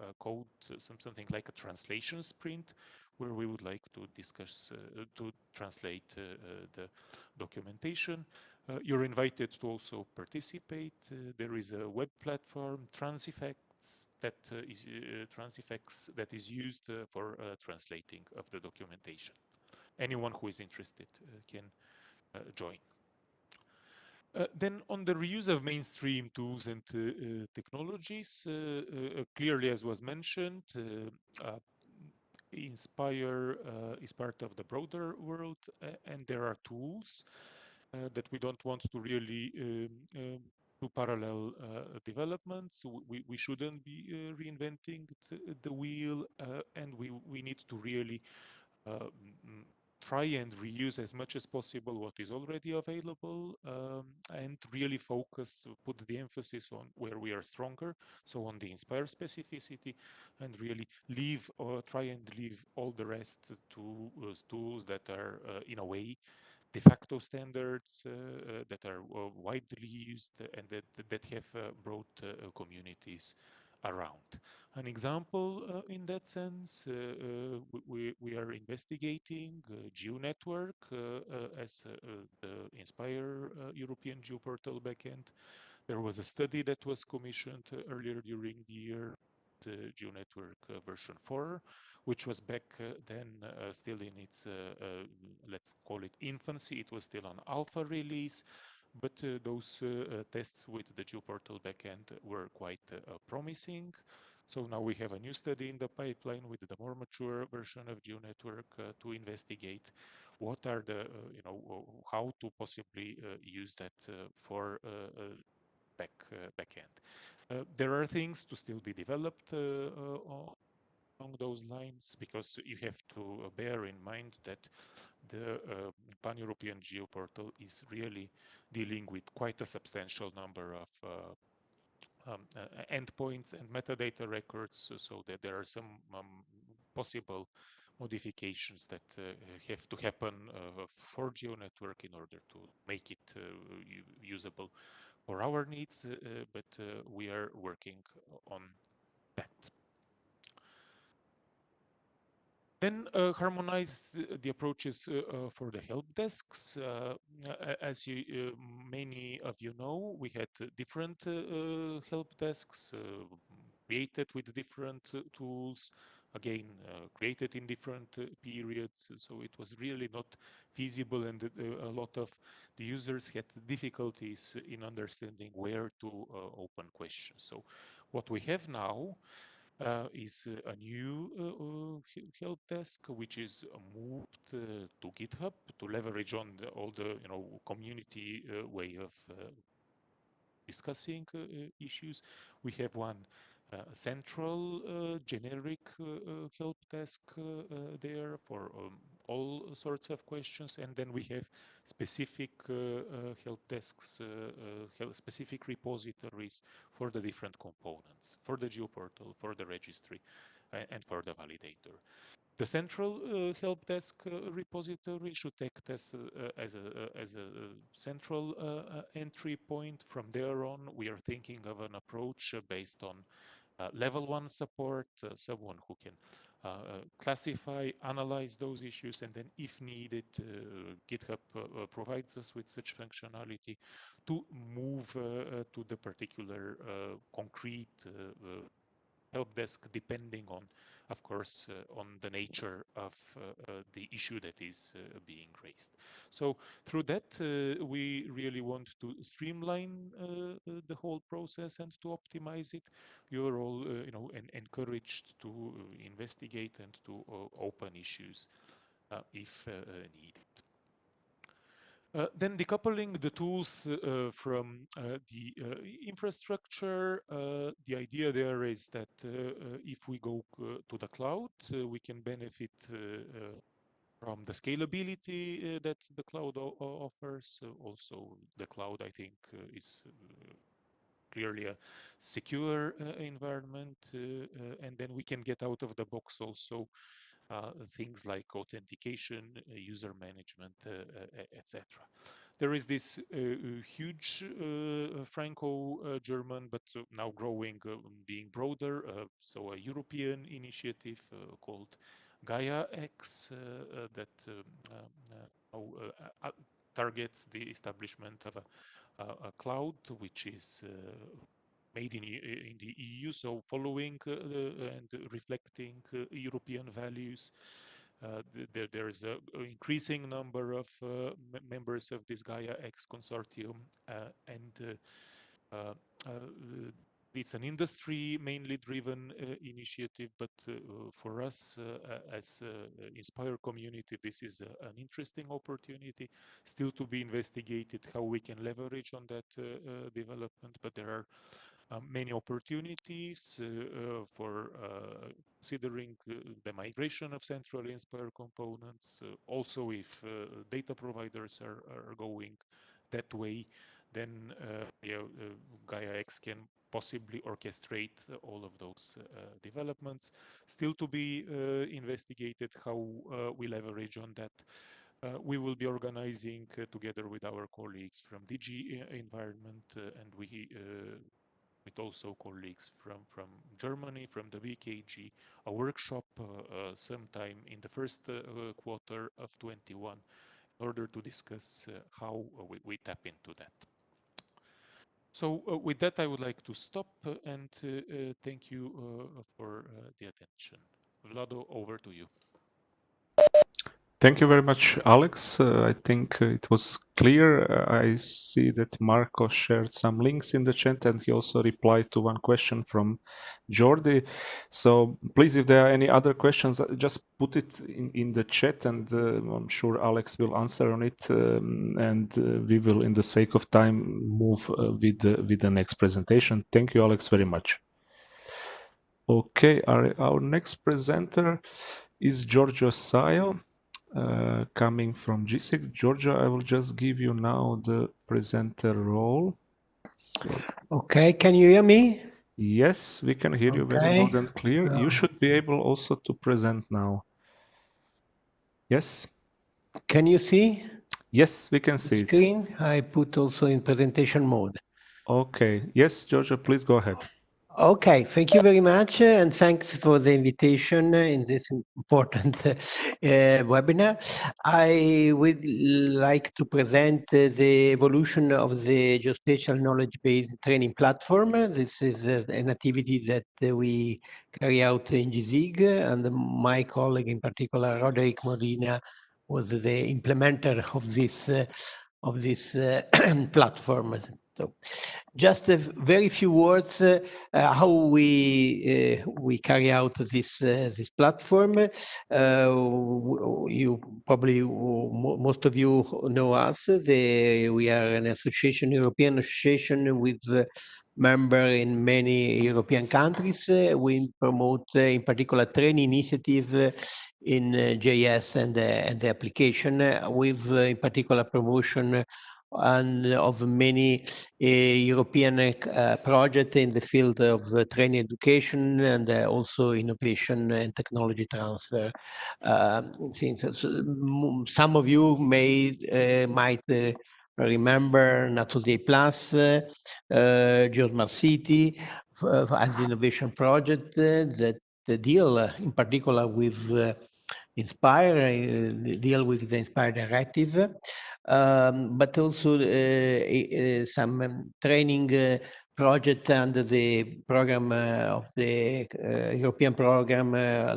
something like a translation sprint, where we would like to discuss, to translate the documentation. You're invited to also participate. There is a web platform, Transifex, that is used for translating of the documentation. Anyone who is interested can join. Then on the reuse of mainstream tools and technologies, clearly, as was mentioned, Inspire is part of the broader world, and there are tools that we don't want to really do parallel developments. We shouldn't be reinventing the wheel, and we need to really try and reuse as much as possible what is already available, and really focus, put the emphasis on where we are stronger, so on the Inspire specificity, and really leave or try and leave all the rest to tools that are in a way de facto standards that are widely used and that have brought communities around. An example in that sense, we are investigating GeoNetwork as the Inspire European GeoPortal backend. There was a study that was commissioned earlier during the year, the GeoNetwork version 4, which was back then still in its, let's call it infancy. It was still on alpha release, but those tests with the GeoPortal backend were quite promising. So now we have a new study in the pipeline with the more mature version of GeoNetwork to investigate what are the, how to possibly use that for backend. There are things to still be developed along those lines, because you have to bear in mind that the Pan-European GeoPortal is really dealing with quite a substantial number of endpoints and metadata records, so that there are some possible modifications that have to happen for GeoNetwork in order to make it usable for our needs, but we are working on that. Then harmonize the approaches for the help desks. As many of you know, we had different help desks created with different tools, again created in different periods. So it was really not feasible, and a lot of the users had difficulties in understanding where to open questions. So what we have now is a new help desk, which is moved to GitHub to leverage on all the community way of discussing issues. We have one central generic help desk there for all sorts of questions, and then we have specific help desks, specific repositories for the different components, for the geoportal, for the registry, and for the validator. The central help desk repository should act as a central entry point. From there on, we are thinking of an approach based on level 1 support, someone who can classify, analyze those issues, and then if needed, GitHub provides us with such functionality to move to the particular concrete help desk, depending on, of course, on the nature of the issue that is being raised. So through that, we really want to streamline the whole process and to optimize it. You're all, encouraged to investigate and to open issues if needed. Then decoupling the tools from the infrastructure, the idea there is that if we go to the cloud, we can benefit from the scalability that the cloud offers. Also, the cloud, I think, is clearly a secure environment, and then we can get out of the box also things like authentication, user management, etc. There is this huge Franco-German, but now growing, being broader, so a European initiative called Gaia X that targets the establishment of a cloud which is made in the EU, so following and reflecting European values. There is an increasing number of members of this Gaia X consortium, and it's an industry mainly driven initiative, but for us as Inspire community, this is an interesting opportunity still to be investigated how we can leverage on that development, but there are many opportunities for considering the migration of centrally Inspire components. Also, if data providers are going that way, then Gaia X can possibly orchestrate all of those developments. Still to be investigated how we leverage on that. We will be organizing together with our colleagues from DG Environment, and we with also colleagues from Germany, from the VKG, a workshop sometime in the first quarter of 21 in order to discuss how we tap into that. So with that, I would like to stop and thank you for the attention. Vlado, over to you. Thank you very much, Alex. I think it was clear. I see that Marco shared some links in the chat, and he also replied to one question from Jordi. So please, if there are any other questions, just put it in the chat, and I'm sure Alex will answer on it. And we will, in the sake of time, move with the next presentation. Thank you, Alex, very much. Okay, our next presenter is Giorgio Saio. Coming from GSIC. Giorgio, I will just give you now the presenter role. So, okay, can you hear me? Yes, we can hear you very loud and clear. You should be able also to present now. Yes? Can you see? Yes, we can see the screen? I put also in presentation mode. Okay. Yes, Giorgio, please go ahead. Okay, thank you very much, and thanks for the invitation in this important webinar. I would like to present the evolution of the geospatial knowledge-based training platform. This is an activity that we carry out in GZIG, and my colleague in particular, Roderick Molina, was the implementer of this platform. So, just a very few words how we carry out this platform. You probably most of you know us. We are an association, European association with member in many European countries. We promote, in particular, training initiative in JS and the application, with in particular promotion and of many European projects in the field of training education and also innovation and technology transfer. Since some of you might remember Natural Day Plus, Geosmart City as innovation project that deal in particular with Inspire, deal with the Inspire directive, but also some training project under the program of the European program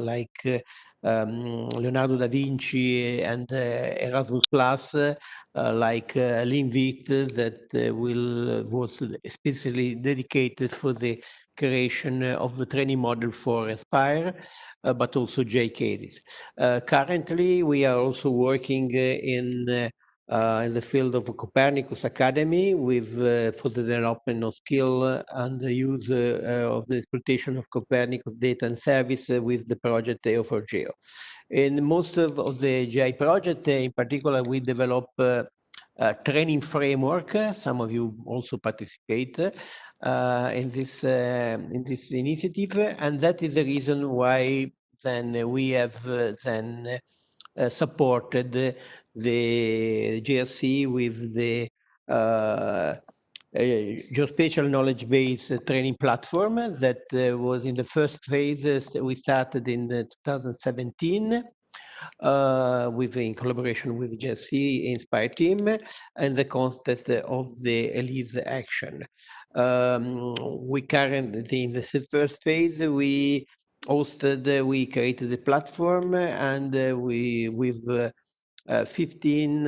like Leonardo da Vinci and Erasmus Plus, like LeanVit, that was especially dedicated for the creation of the training model for Aspire, but also J cases. Currently, we are also working in the field of Copernicus Academy with for the development of skill and the use of the exploitation of Copernicus data and service with the project EO4Geo. In most of the GI project, in particular, we develop training framework. Some of you also participate in this initiative, and that is the reason why then we have then supported the GRC with the geospatial knowledge base training platform that was in the first phase. We started in 2017 in collaboration with the GRC Inspire team and the context of the ELISE action. We currently, in the first phase, we created the platform, and with 15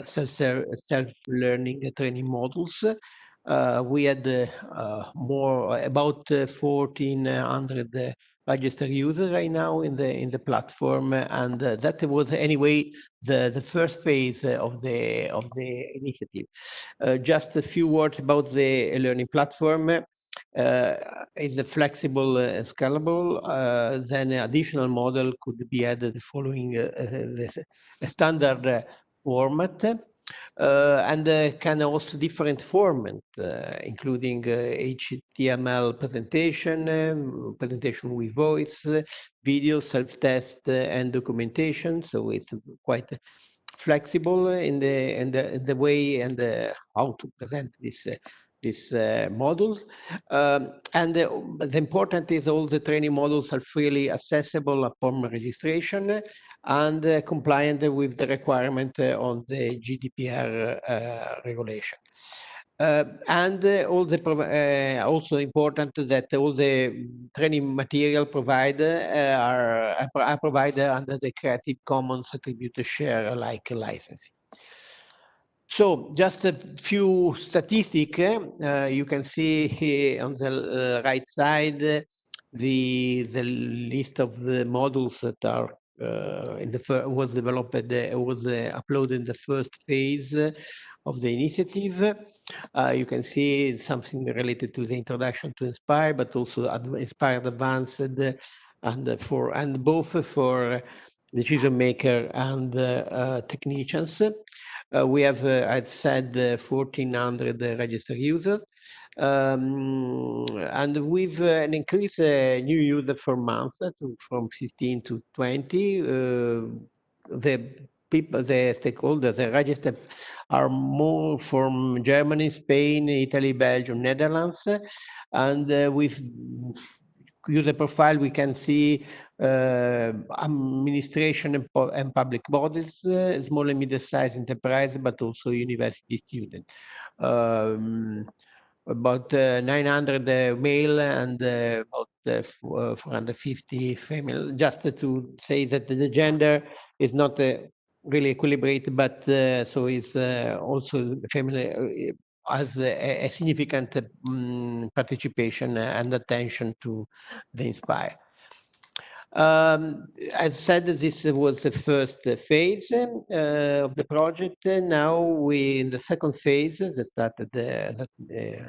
self-learning training modules. We had about 1,400 registered users right now in the platform, and that was anyway the first phase of the initiative. Just a few words about the learning platform. Is a flexible and scalable, then additional model could be added following a standard format, and can also different format, including HTML presentation with voice, video, self-test, and documentation. So it's quite flexible in the way and how to present these modules. And the important is all the training modules are freely accessible upon registration and compliant with the requirement on the GDPR regulation. Also important that all the training material provided are provided under the Creative Commons Attributed Share Alike licensing. So just a few statistics. You can see here on the right side the list of the modules that are was developed, was uploaded in the first phase of the initiative. You can see something related to the introduction to Inspire, but also Inspire Advanced, and both for decision maker and technicians. We have, I'd said, 1,400 registered users, and with an increase new user per month from 15 to 20. The people, the stakeholders, the registered, are more from Germany, Spain, Italy, Belgium, Netherlands, and with user profile we can see administration and public bodies, small and medium-sized enterprise, but also university students. About 900 male and about 450 female. Just to say that the gender is not really equilibrated, but so is also family has a significant participation and attention to the Inspire. As said, this was the first phase of the project. Now we in the second phase that started, that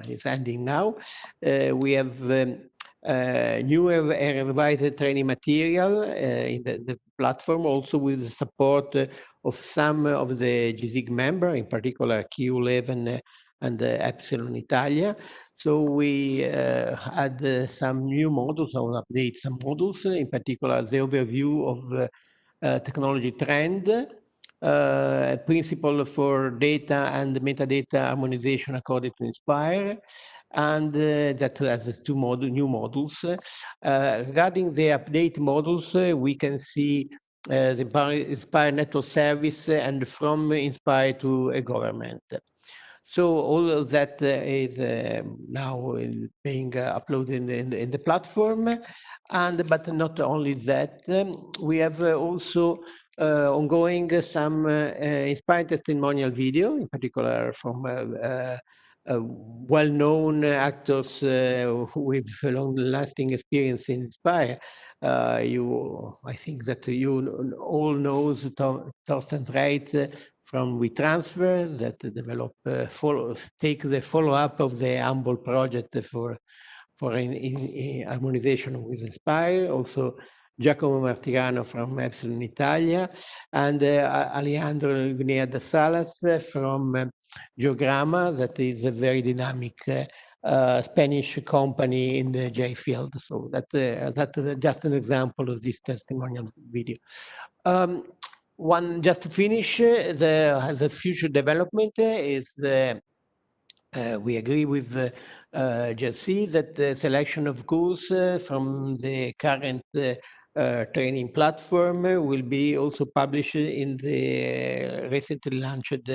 is ending now. We have new and revised training material in the platform, also with the support of some of the GZIG member, in particular Q11 and Epsilon Italia. So we had some new modules or update some modules, in particular the overview of technology trend, principle for data and metadata harmonization according to Inspire, and that has two new modules. Regarding the update modules, we can see the Inspire network service and from Inspire to a government. So all of that is now being uploaded in the platform, and but not only that, we have also ongoing some inspired testimonial video, in particular from well-known actors with long-lasting experience in Inspire. I think that you all know Thorsten Reitz from WeTransfer that develop take the follow-up of the Humble project for harmonization with Inspire. Also Giacomo Martirano from Epsilon Italia, and Alejandro Gunea de Salas from Geogramma, that is a very dynamic Spanish company in the J field. So that's just an example of this testimonial video. One just to finish, the future development is we agree with Jesse that the selection of course from the current training platform will be also published in the recently launched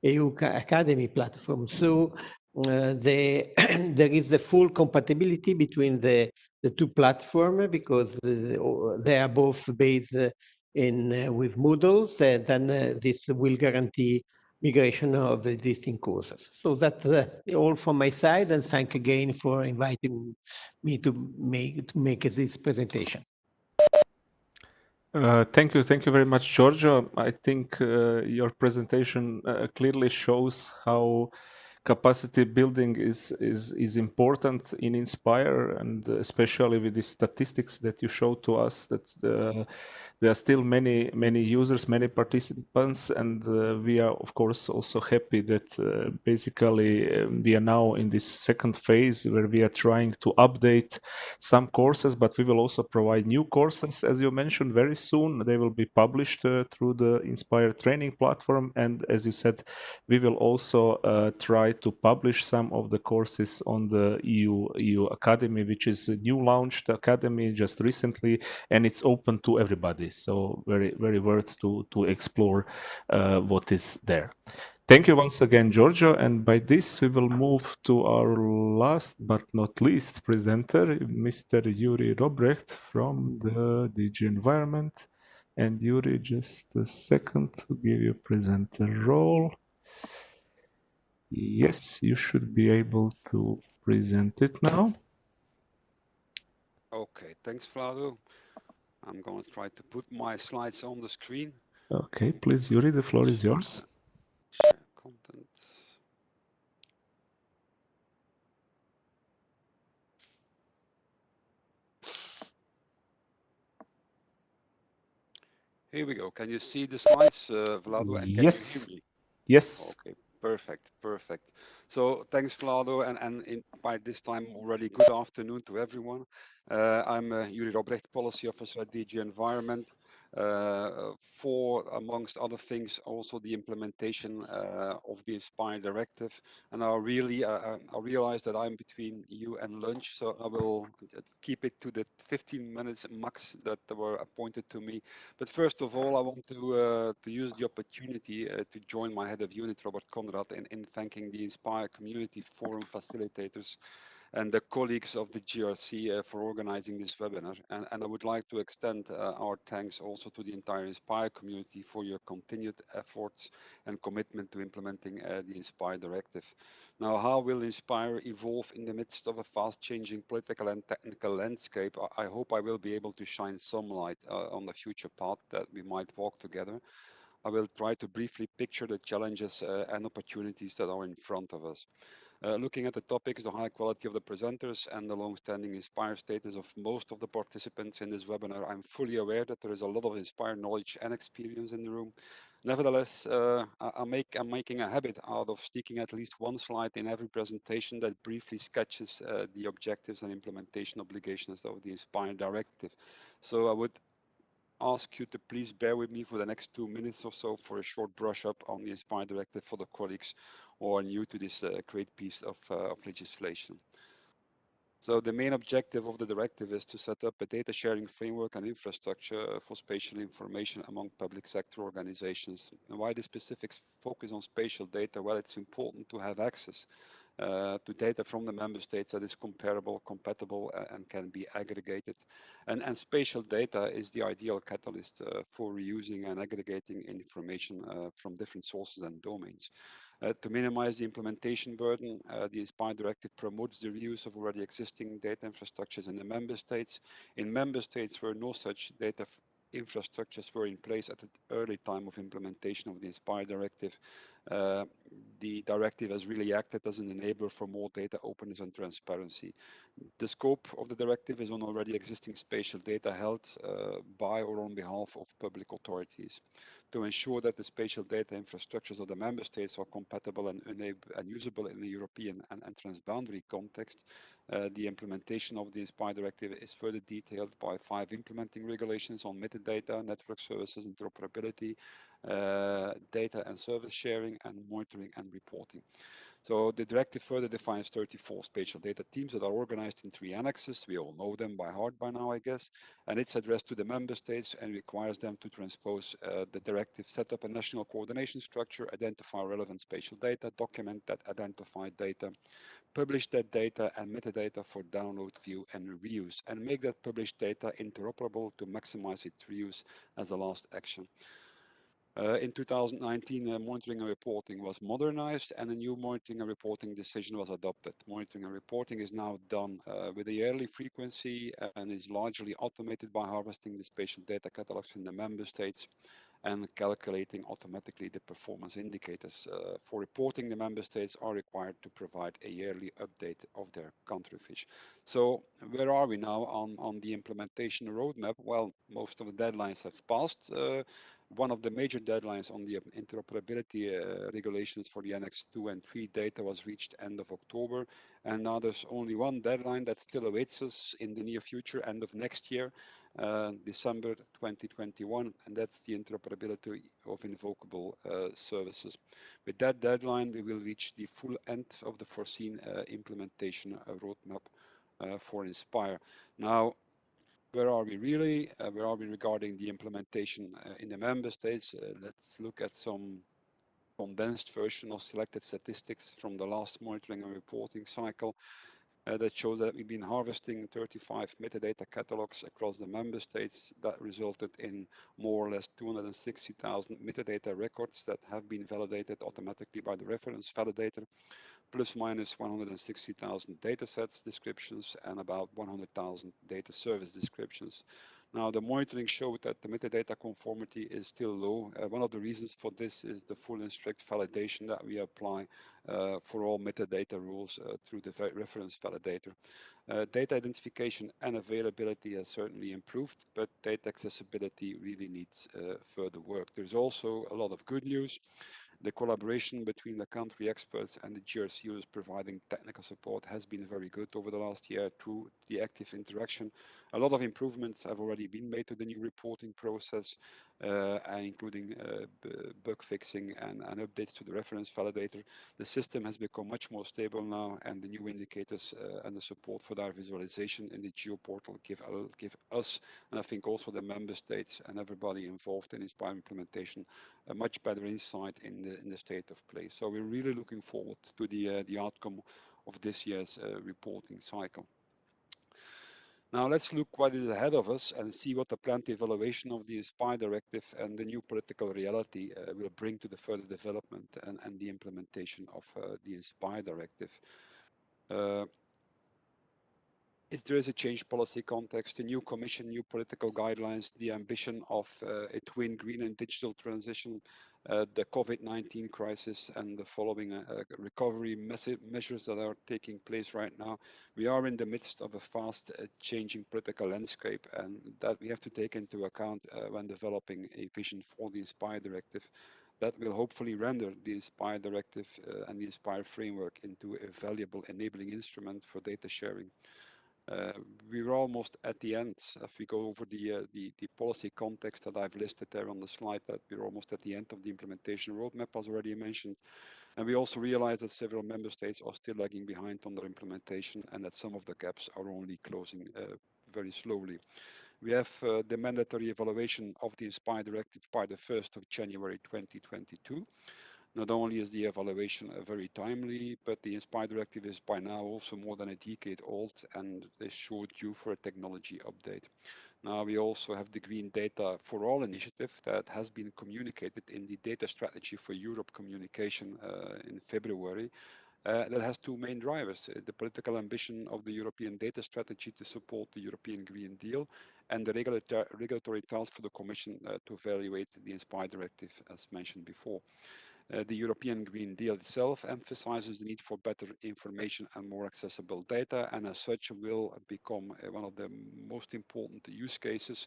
EU Academy platform. So there is the full compatibility between the two platforms, because they are both based with Moodles, and then this will guarantee migration of existing courses. So that's all from my side, and thank again for inviting me to make this presentation. Thank you very much, Giorgio. I think your presentation clearly shows how capacity building is important in Inspire, and especially with the statistics that you showed to us, that there are still many users, many participants, and we are of course also happy that basically we are now in this second phase where we are trying to update some courses, but we will also provide new courses, as you mentioned, very soon. They will be published through the Inspire training platform, and as you said, we will also try to publish some of the courses on the EU Academy, which is a new launched academy just recently, and it's open to everybody. So very worth to explore what is there. Thank you once again, Giorgio. And by this, we will move to our last but not least presenter, Mr. Yuri Robrecht from the DG Environment. And Yuri, just a second to give you presenter role. Yes, you should be able to present it now. Okay, thanks, Vlado. I'm going to try to put my slides on the screen. Okay, please, Yuri, the floor is yours. Share content. Here we go. Can you see the slides, Vlado? And yes. can you hear me? Yes. Okay, perfect. So thanks, Vlado, and by this time already good afternoon to everyone. I'm Yuri Robrecht, Policy Officer at DG Environment, for, amongst other things, also the implementation of the INSPIRE directive. And I realize that I'm between you and lunch, so I will keep it to the 15 minutes max that were appointed to me. But first of all, I want to use the opportunity to join my head of unit, Robert Conrad, in thanking the INSPIRE Community Forum facilitators and the colleagues of the GRC for organizing this webinar. And I would like to extend our thanks also to the entire INSPIRE community for your continued efforts and commitment to implementing the INSPIRE directive. Now, how will INSPIRE evolve in the midst of a fast-changing political and technical landscape? I hope I will be able to shine some light on the future path that we might walk together. I will try to briefly picture the challenges and opportunities that are in front of us. Looking at the topics, the high quality of the presenters and the long-standing INSPIRE status of most of the participants in this webinar, I'm fully aware that there is a lot of INSPIRE knowledge and experience in the room. Nevertheless, I'm making a habit out of sticking at least one slide in every presentation that briefly sketches the objectives and implementation obligations of the INSPIRE directive. So I would ask you to please bear with me for the next 2 minutes or so for a short brush up on the INSPIRE directive for the colleagues who are new to this great piece of legislation. So the main objective of the directive is to set up a data sharing framework and infrastructure for spatial information among public sector organizations. And why the specific focus on spatial data? Well, it's important to have access to data from the member states that is comparable, compatible, and can be aggregated. And spatial data is the ideal catalyst for reusing and aggregating information from different sources and domains. To minimize the implementation burden, the INSPIRE directive promotes the reuse of already existing data infrastructures in the member states. In member states where no such data infrastructures were in place at the early time of implementation of the INSPIRE directive, the directive has really acted as an enabler for more data openness and transparency. The scope of the directive is on already existing spatial data held by or on behalf of public authorities. To ensure that the spatial data infrastructures of the member states are compatible and usable in the European and transboundary context, the implementation of the INSPIRE directive is further detailed by 5 implementing regulations on metadata, network services, interoperability, data and service sharing, and monitoring and reporting. So the directive further defines 34 spatial data teams that are organized in 3 annexes. We all know them by heart by now, I guess. And it's addressed to the member states and requires them to transpose the directive, set up a national coordination structure, identify relevant spatial data, document that identified data, publish that data and metadata for download, view, and reuse, and make that published data interoperable to maximize its reuse as a last action. In 2019, monitoring and reporting was modernized and a new monitoring and reporting decision was adopted. Monitoring and reporting is now done with a yearly frequency and is largely automated by harvesting the spatial data catalogs in the member states and calculating automatically the performance indicators. For reporting, the member states are required to provide a yearly update of their country fish. So where are we now on the implementation roadmap? Well, most of the deadlines have passed. One of the major deadlines on the interoperability regulations for the Annex 2 and 3 data was reached end of October. And now there's only one deadline that still awaits us in the near future, end of next year, December 2021, and that's the interoperability of invocable services. With that deadline, we will reach the full end of the foreseen implementation roadmap for INSPIRE. Now, where are we really? Where are we regarding the implementation in the member states? Let's look at some condensed version of selected statistics from the last monitoring and reporting cycle. That shows that we've been harvesting 35 metadata catalogs across the member states. That resulted in more or less 260,000 metadata records that have been validated automatically by the reference validator, plus minus 160,000 datasets descriptions and about 100,000 data service descriptions. Now, the monitoring showed that the metadata conformity is still low. One of the reasons for this is the full and strict validation that we apply for all metadata rules through the reference validator. Data identification and availability has certainly improved, but data accessibility really needs further work. There's also a lot of good news. The collaboration between the country experts and the GRCUs providing technical support has been very good over the last year through the active interaction. A lot of improvements have already been made to the new reporting process, including bug fixing and updates to the reference validator. The system has become much more stable now, and the new indicators and the support for their visualization in the GeoPortal give us, and I think also the member states and everybody involved in Inspire implementation, a much better insight in the state of play. So we're really looking forward to the outcome of this year's reporting cycle. Now let's look what is ahead of us and see what the planned evaluation of the Inspire directive and the new political reality will bring to the further development and the implementation of the Inspire directive. If there is a change policy context, a new commission, new political guidelines, the ambition of a twin green and digital transition, the COVID-19 crisis and the following recovery measures that are taking place right now. We are in the midst of a fast changing political landscape, and that we have to take into account when developing a vision for the Inspire directive that will hopefully render the Inspire directive and the Inspire framework into a valuable enabling instrument for data sharing. We're almost at the end. If we go over the policy context that I've listed there on the slide, that we're almost at the end of the implementation roadmap, as already mentioned. And we also realize that several member states are still lagging behind on their implementation and that some of the gaps are only closing very slowly. We have the mandatory evaluation of the Inspire directive by the 1st of January 2022. Not only is the evaluation very timely, but the Inspire directive is by now also more than a decade old and is sure due for a technology update. Now we also have the Green Data for All initiative that has been communicated in the Data Strategy for Europe communication in February. That has two main drivers, the political ambition of the European data strategy to support the European Green Deal and the regulatory task for the Commission to evaluate the Inspire directive as mentioned before. The European Green Deal itself emphasizes the need for better information and more accessible data, and as such will become one of the most important use cases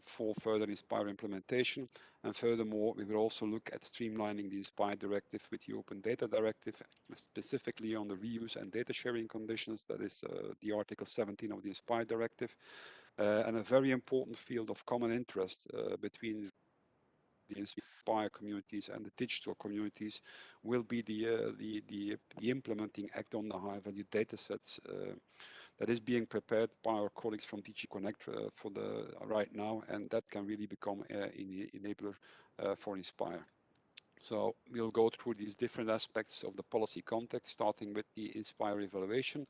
for further Inspire implementation. And furthermore, we will also look at streamlining the Inspire directive with the Open Data Directive, specifically on the reuse and data sharing conditions. That is the Article 17 of the Inspire directive, and a very important field of common interest between the Inspire communities and the digital communities will be the implementing act on the high value data sets that is being prepared by our colleagues from DG Connect for the right now, and that can really become an enabler for Inspire. So we'll go through these different aspects of the policy context, starting with the Inspire evaluation.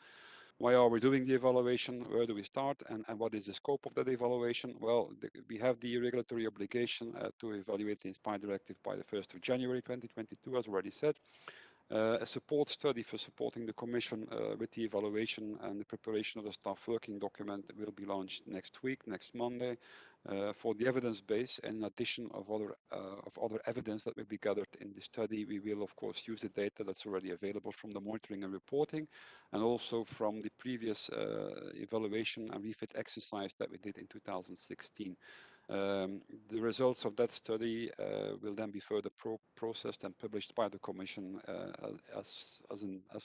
Why are we doing the evaluation? Where do we start? And what is the scope of that evaluation? Well, we have the regulatory obligation to evaluate the Inspire directive by the 1st of January 2022, as already said. A support study for supporting the Commission with the evaluation and the preparation of the staff working document will be launched next week, next Monday, for the evidence base. In addition of other evidence that will be gathered in the study, we will of course use the data that's already available from the monitoring and reporting, and also from the previous evaluation and refit exercise that we did in 2016. The results of that study will then be further processed and published by the Commission as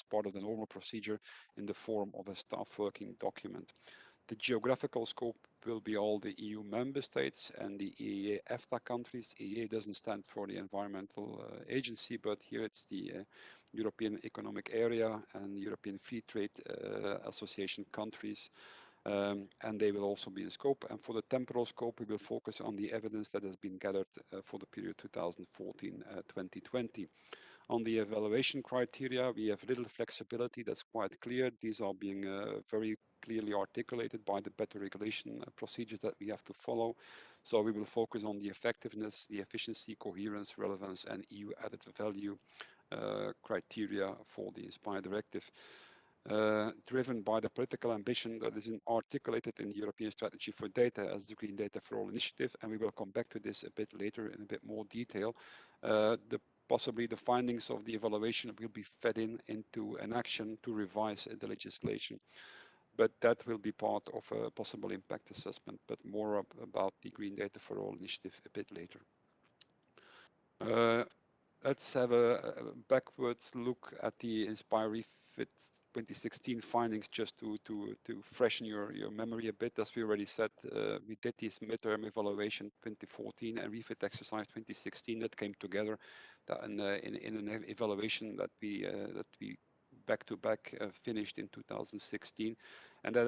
part of the normal procedure in the form of a staff working document. The geographical scope will be all the EU member states and the EEA EFTA countries. EEA doesn't stand for the Environmental Agency, but here it's the European Economic Area and European Free Trade Association countries. And they will also be in scope. And for the temporal scope, we will focus on the evidence that has been gathered for the period 2014-2020. On the evaluation criteria, we have little flexibility. That's quite clear. These are being very clearly articulated by the better regulation procedures that we have to follow. So we will focus on the effectiveness, the efficiency, coherence, relevance, and EU added value criteria for the Inspire directive. Driven by the political ambition that is articulated in the European Strategy for Data as the Green Data for All initiative, and we will come back to this a bit later in a bit more detail. Possibly the findings of the evaluation will be fed into an action to revise the legislation. But that will be part of a possible impact assessment, but more about the Green Data for All initiative a bit later. Let's have a backwards look at the Inspire Refit 2016 findings, just to freshen your memory a bit. As we already said, we did this midterm evaluation 2014 and refit exercise 2016 that came together in an evaluation that we back to back finished in 2016, and that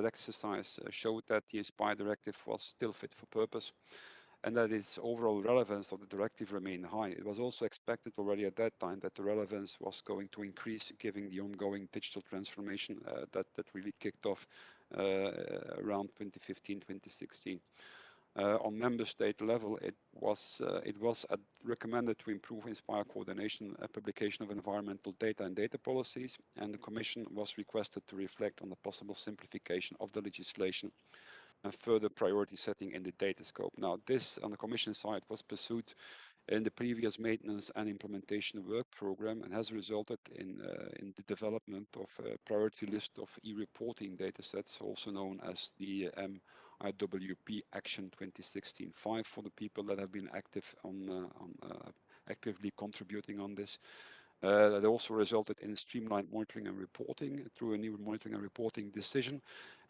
exercise showed that the Inspire directive was still fit for purpose, and that its overall relevance of the directive remained high. It was also expected already at that time that the relevance was going to increase, given the ongoing digital transformation that really kicked off around 2015, 2016. On member state level, it was recommended to improve Inspire coordination and publication of environmental data and data policies, and the Commission was requested to reflect on the possible simplification of the legislation and further priority setting in the data scope. Now, this on the Commission side was pursued in the previous maintenance and implementation work program, and has resulted in the development of a priority list of e-reporting datasets, also known as the MIWP Action 2016-5 for the people that have been active actively contributing on this. That also resulted in streamlined monitoring and reporting through a new monitoring and reporting decision,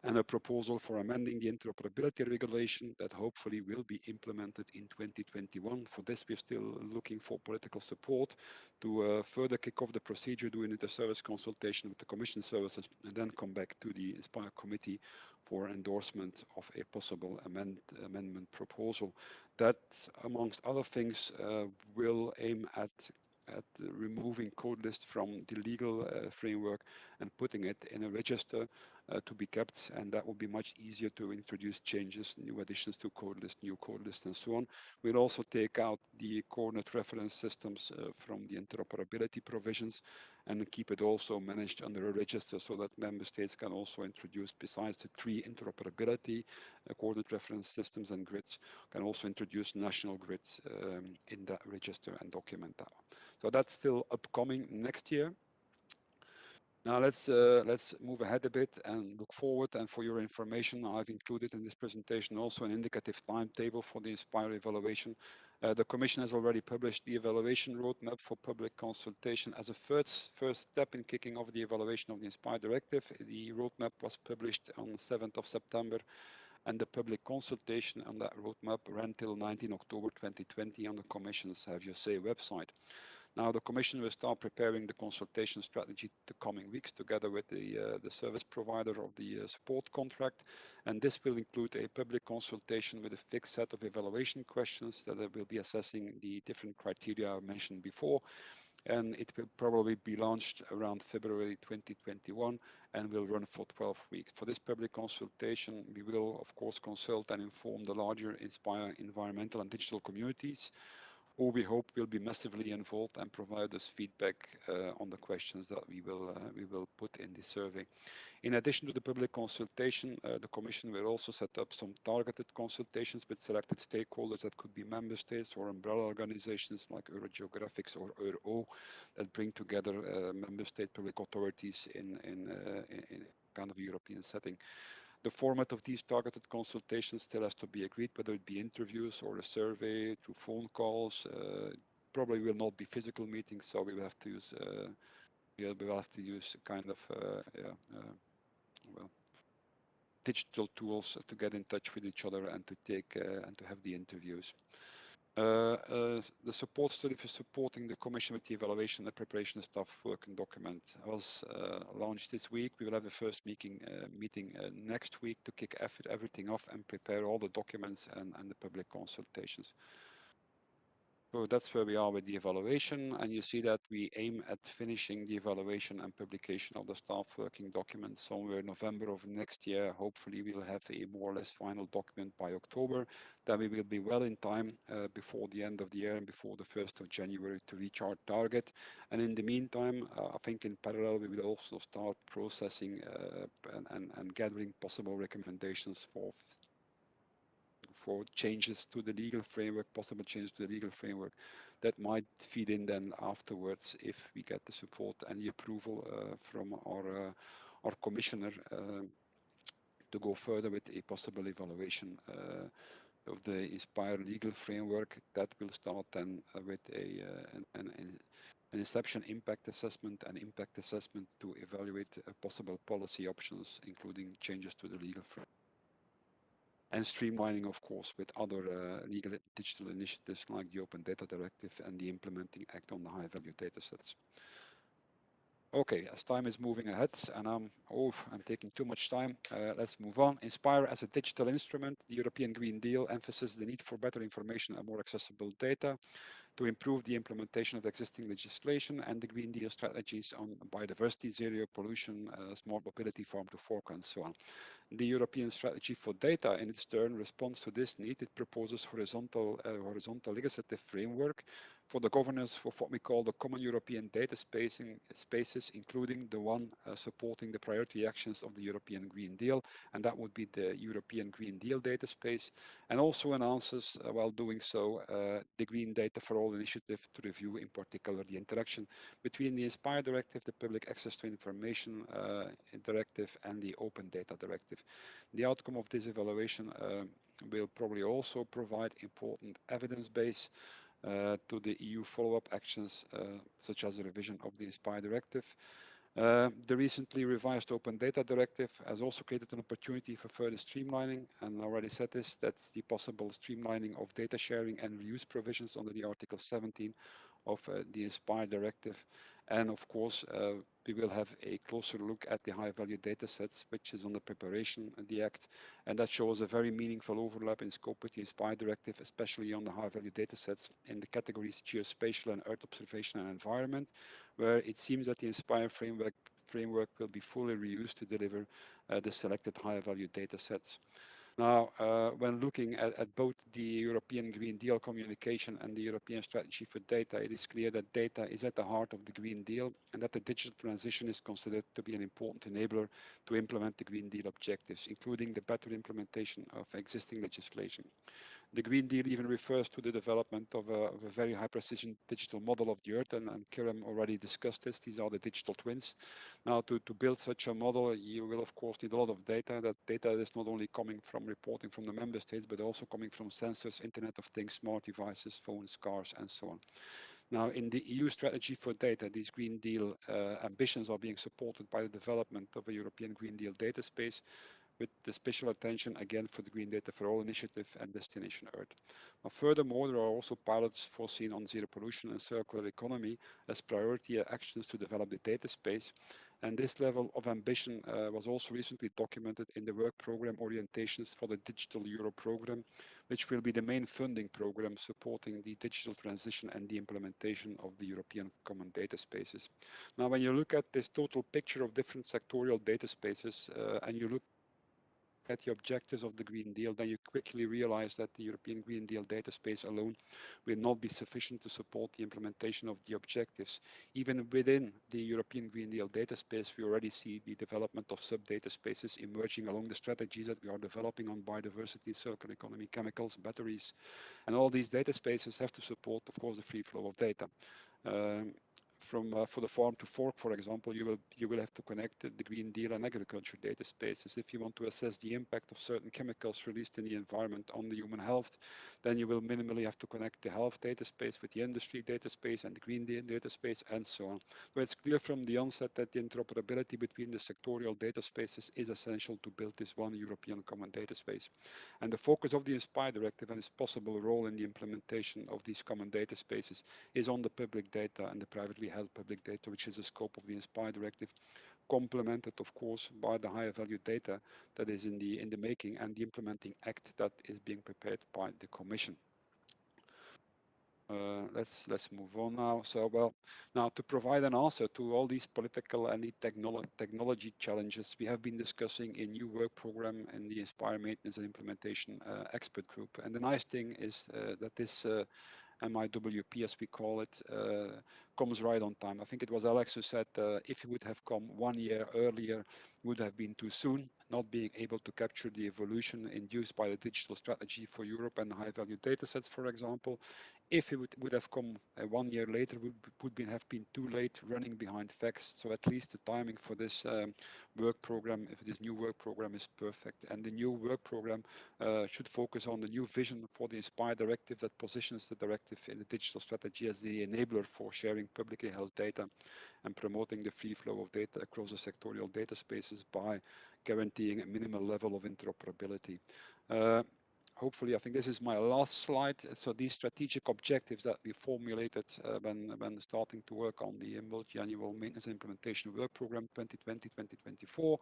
and a proposal for amending the interoperability regulation that hopefully will be implemented in 2021. For this, we're still looking for political support to further kick off the procedure, doing inter-service consultation with the Commission services, and then come back to the Inspire committee for endorsement of a possible amendment proposal. That, amongst other things, will aim at removing code lists from the legal framework and putting it in a register to be kept, and that will be much easier to introduce changes, new additions to code list, new code list, and so on. We'll also take out the coordinate reference systems from the interoperability provisions and keep it also managed under a register, so that member states can also introduce, besides the 3 interoperability coordinate reference systems and grids, can also introduce national grids in that register and document that. So that's still upcoming next year. Now let's move ahead a bit and look forward. And for your information, I've included in this presentation also an indicative timetable for the Inspire evaluation. The Commission has already published the evaluation roadmap for public consultation as a first step in kicking off the evaluation of the Inspire directive. The roadmap was published on the 7th of September, and the public consultation on that roadmap ran till 19 October 2020 on the Commission's Have Your Say website. Now, the Commission will start preparing the consultation strategy the coming weeks, together with the service provider of the support contract, and this will include a public consultation with a fixed set of evaluation questions that will be assessing the different criteria I mentioned before, and it will probably be launched around February 2021 and will run for 12 weeks. For this public consultation, we will, of course, consult and inform the larger Inspire environmental and digital communities, who we hope will be massively involved and provide us feedback on the questions that we will put in the survey. In addition to the public consultation, the Commission will also set up some targeted consultations with selected stakeholders that could be member states or umbrella organizations like Eurogeographics or EURO, that bring together member state public authorities in kind of a European setting. The format of these targeted consultations still has to be agreed, whether it be interviews or a survey through phone calls. Probably will not be physical meetings, so we will have to use kind of well, digital tools to get in touch with each other and to take and to have the interviews. The support study for supporting the Commission with the evaluation and preparation of staff working document was launched this week. We will have the first meeting next week to kick everything off and prepare all the documents and the public consultations. So that's where we are with the evaluation, and you see that we aim at finishing the evaluation and publication of the staff working document somewhere in November of next year. Hopefully we'll have a more or less final document by October. Then we will be well in time before the end of the year and before the 1st of January to reach our target. And in the meantime, I think in parallel we will also start processing and gathering possible recommendations for changes to the legal framework, possible changes to the legal framework that might feed in then afterwards if we get the support and the approval from our commissioner to go further with a possible evaluation the Inspire legal framework that will start then with an inception impact assessment and impact assessment to evaluate possible policy options, including changes to the legal framework. And streamlining, of course, with other legal digital initiatives like the Open Data Directive and the Implementing Act on the High Value Datasets. Okay, as time is moving ahead and I'm taking too much time, let's move on. Inspire as a digital instrument, the European Green Deal emphasizes the need for better information and more accessible data to improve the implementation of existing legislation and the Green Deal strategies on biodiversity, zero pollution, smart mobility, farm to fork, and so on. The European Strategy for Data, in its turn, responds to this need. It proposes horizontal legislative framework for the governance of what we call the common European data spaces, including the one supporting the priority actions of the European Green Deal, and that would be the European Green Deal data space, and also enhances, while doing so, the Green Data for All initiative to review, in particular, the interaction between the Inspire Directive, the Public Access to Information Directive, and the Open Data Directive. The outcome of this evaluation will probably also provide important evidence base to the EU follow-up actions, such as the revision of the Inspire Directive. The recently revised Open Data Directive has also created an opportunity for further streamlining, and I already said this, that's the possible streamlining of data sharing and reuse provisions under the Article 17 of the Inspire Directive. And of course, we will have a closer look at the high-value data sets, which is under preparation in the Act, and that shows a very meaningful overlap in scope with the Inspire Directive, especially on the high-value data sets in the categories geospatial and Earth observation and environment, where it seems that the Inspire framework will be fully reused to deliver the selected high-value data sets. Now, when looking at both the European Green Deal communication and the European Strategy for Data, it is clear that data is at the heart of the Green Deal and that the digital transition is considered to be an important enabler to implement the Green Deal objectives, including the better implementation of existing legislation. The Green Deal even refers to the development of a very high precision digital model of the Earth, and Kiram already discussed this. These are the digital twins. Now, to build such a model, you will of course need a lot of data. That data is not only coming from reporting from the member states, but also coming from sensors, Internet of Things, smart devices, phones, cars, and so on. Now, in the EU strategy for data, these Green Deal ambitions are being supported by the development of a European Green Deal data space, with the special attention again for the Green Data for All initiative and Destination Earth. Now, furthermore, there are also pilots foreseen on zero pollution and circular economy as priority actions to develop the data space. And this level of ambition was also recently documented in the work program orientations for the Digital Euro program, which will be the main funding program supporting the digital transition and the implementation of the European common data spaces. Now, when you look at this total picture of different sectorial data spaces and you look at the objectives of the Green Deal, then you quickly realize that the European Green Deal data space alone will not be sufficient to support the implementation of the objectives. Even within the European Green Deal data space, we already see the development of sub-data spaces emerging along the strategies that we are developing on biodiversity, circular economy, chemicals, batteries. And all these data spaces have to support, of course, the free flow of data. For the farm to fork, for example, you will have to connect the Green Deal and agriculture data spaces. If you want to assess the impact of certain chemicals released in the environment on the human health, then you will minimally have to connect the health data space with the industry data space and the Green Deal data space, and so on. So it's clear from the onset that the interoperability between the sectorial data spaces is essential to build this one European common data space. And the focus of the Inspire Directive and its possible role in the implementation of these common data spaces is on the public data and the privately held public data, which is the scope of the Inspire Directive, complemented, of course, by the higher value data that is in the making and the implementing act that is being prepared by the Commission. Let's move on now. So, well, now to provide an answer to all these political and the technology challenges, we have been discussing a new work program in the Inspire Maintenance and Implementation Expert Group. And the nice thing is that this MIWP, as we call it, comes right on time. I think it was Alex who said if it would have come 1 year earlier, would have been too soon, not being able to capture the evolution induced by the digital strategy for Europe and high-value datasets, for example. If it would have come 1 year later, have been too late, running behind facts. So at least the timing for this work program, if this new work program is perfect. And the new work program should focus on the new vision for the INSPIRE directive that positions the directive in the digital strategy as the enabler for sharing publicly held data and promoting the free flow of data across the sectorial data spaces by guaranteeing a minimal level of interoperability. Hopefully, I think this is my last slide. So these strategic objectives that we formulated when starting to work on the multi-annual maintenance implementation work program 2020-2024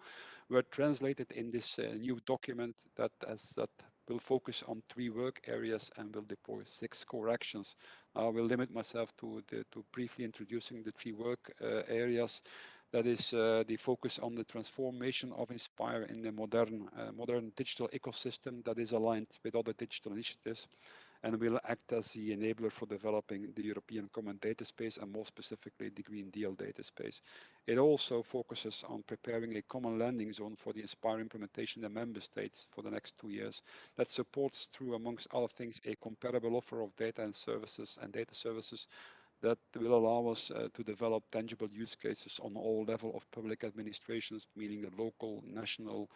were translated in this new document that will focus on 3 work areas and will deploy 6 core actions. I will limit myself to briefly introducing the 3 work areas. That is the focus on the transformation of INSPIRE in the modern digital ecosystem that is aligned with other digital initiatives and will act as the enabler for developing the European Common Data Space and more specifically the Green Deal data space. It also focuses on preparing a common landing zone for the INSPIRE implementation in the member states for the next 2 years that supports through, amongst other things, a comparable offer of data and services and data services that will allow us to develop tangible use cases on all levels of public administrations, meaning the local, national,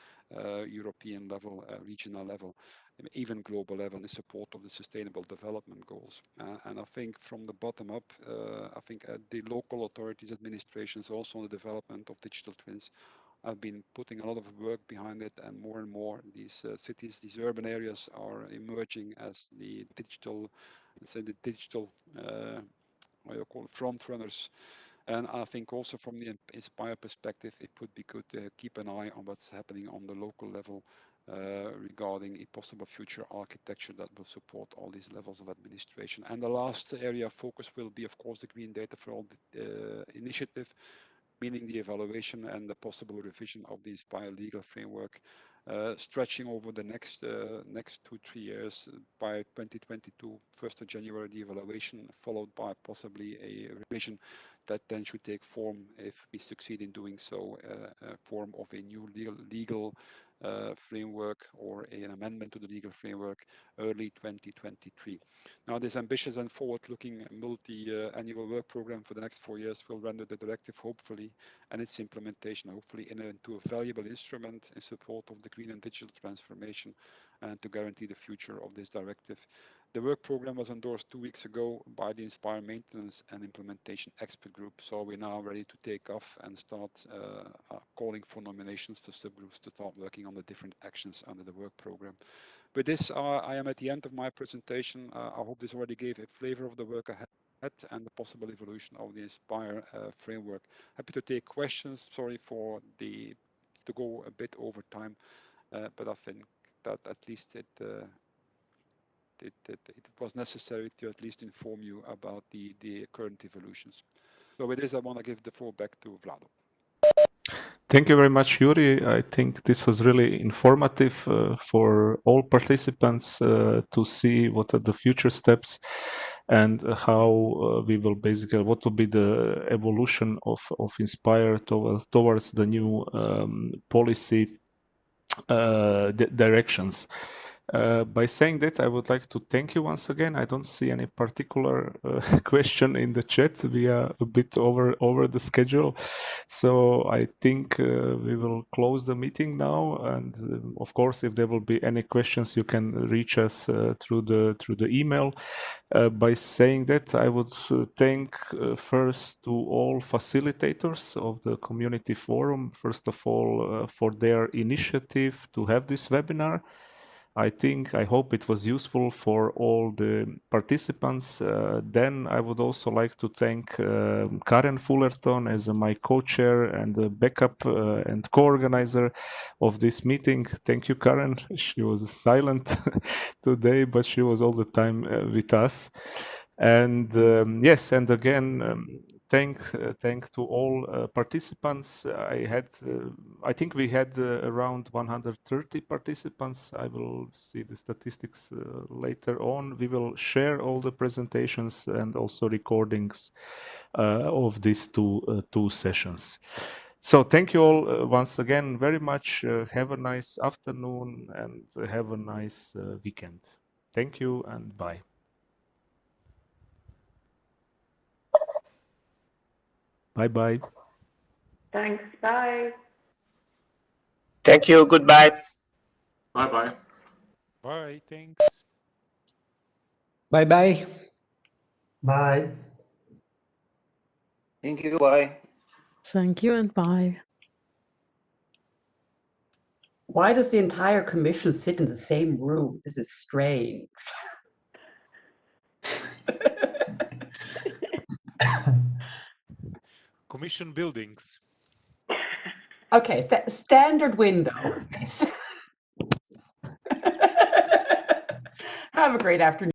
European level, regional level, and even global level in support of the sustainable development goals. And I think from the bottom up, I think the local authorities, administrations, also on the development of digital twins, have been putting a lot of work behind it, and more these cities, these urban areas are emerging as the digital, let's say the digital what you call front runners. And I think also from the INSPIRE perspective, it would be good to keep an eye on what's happening on the local level regarding a possible future architecture that will support all these levels of administration. And the last area of focus will be, of course, the Green Data for All initiative, meaning the evaluation and the possible revision of the INSPIRE legal framework, stretching over the next 2-3 years. By 2022, 1st of January, the evaluation, followed by possibly a revision that then should take form, if we succeed in doing so, form of a new legal framework or an amendment to the legal framework early 2023. Now, this ambitious and forward-looking multi-annual work program for the next 4 years will render the directive, hopefully, and its implementation, hopefully, into a valuable instrument in support of the green and digital transformation and to guarantee the future of this directive. The work program was endorsed 2 weeks ago by the INSPIRE Maintenance and Implementation Expert Group, so we're now ready to take off and start calling for nominations for subgroups to start working on the different actions under the work program. With this, I am at the end of my presentation. I hope this already gave a flavor of the work ahead and the possible evolution of the INSPIRE framework. Happy to take questions. Sorry for to go a bit over time, but I think that at least it was necessary to at least inform you about the current evolutions. So with this, I want to give the floor back to Vlado. Thank you very much, Yuri. I think this was really informative for all participants to see what are the future steps and how we will basically, what will be the evolution of INSPIRE towards the new policy directions. By saying that, I would like to thank you once again. I don't see any particular question in the chat. We are a bit over the schedule, so I think we will close the meeting now. And of course, if there will be any questions, you can reach us through the email. By saying that, I would thank first to all facilitators of the community forum, first of all, for their initiative to have this webinar. I hope it was useful for all the participants. Then I would also like to thank Karen Fullerton as my co-chair and the backup and co-organizer of this meeting. Thank you, Karen. She was silent today, but she was all the time with us. And yes, and again, thanks to all participants. I think we had around 130 participants. I will see the statistics later on. We will share all the presentations and also recordings of these two sessions. So thank you all once again very much. Have a nice afternoon and have a nice weekend. Thank you and bye. Bye-bye. Thanks. Bye. Thank you. Goodbye. Bye-bye. Bye. Thanks. Bye-bye. Bye. Thank you. Bye. Thank you and bye. Why does the entire commission sit in the same room? This is strange. Commission buildings. Okay, standard window. Have a great afternoon.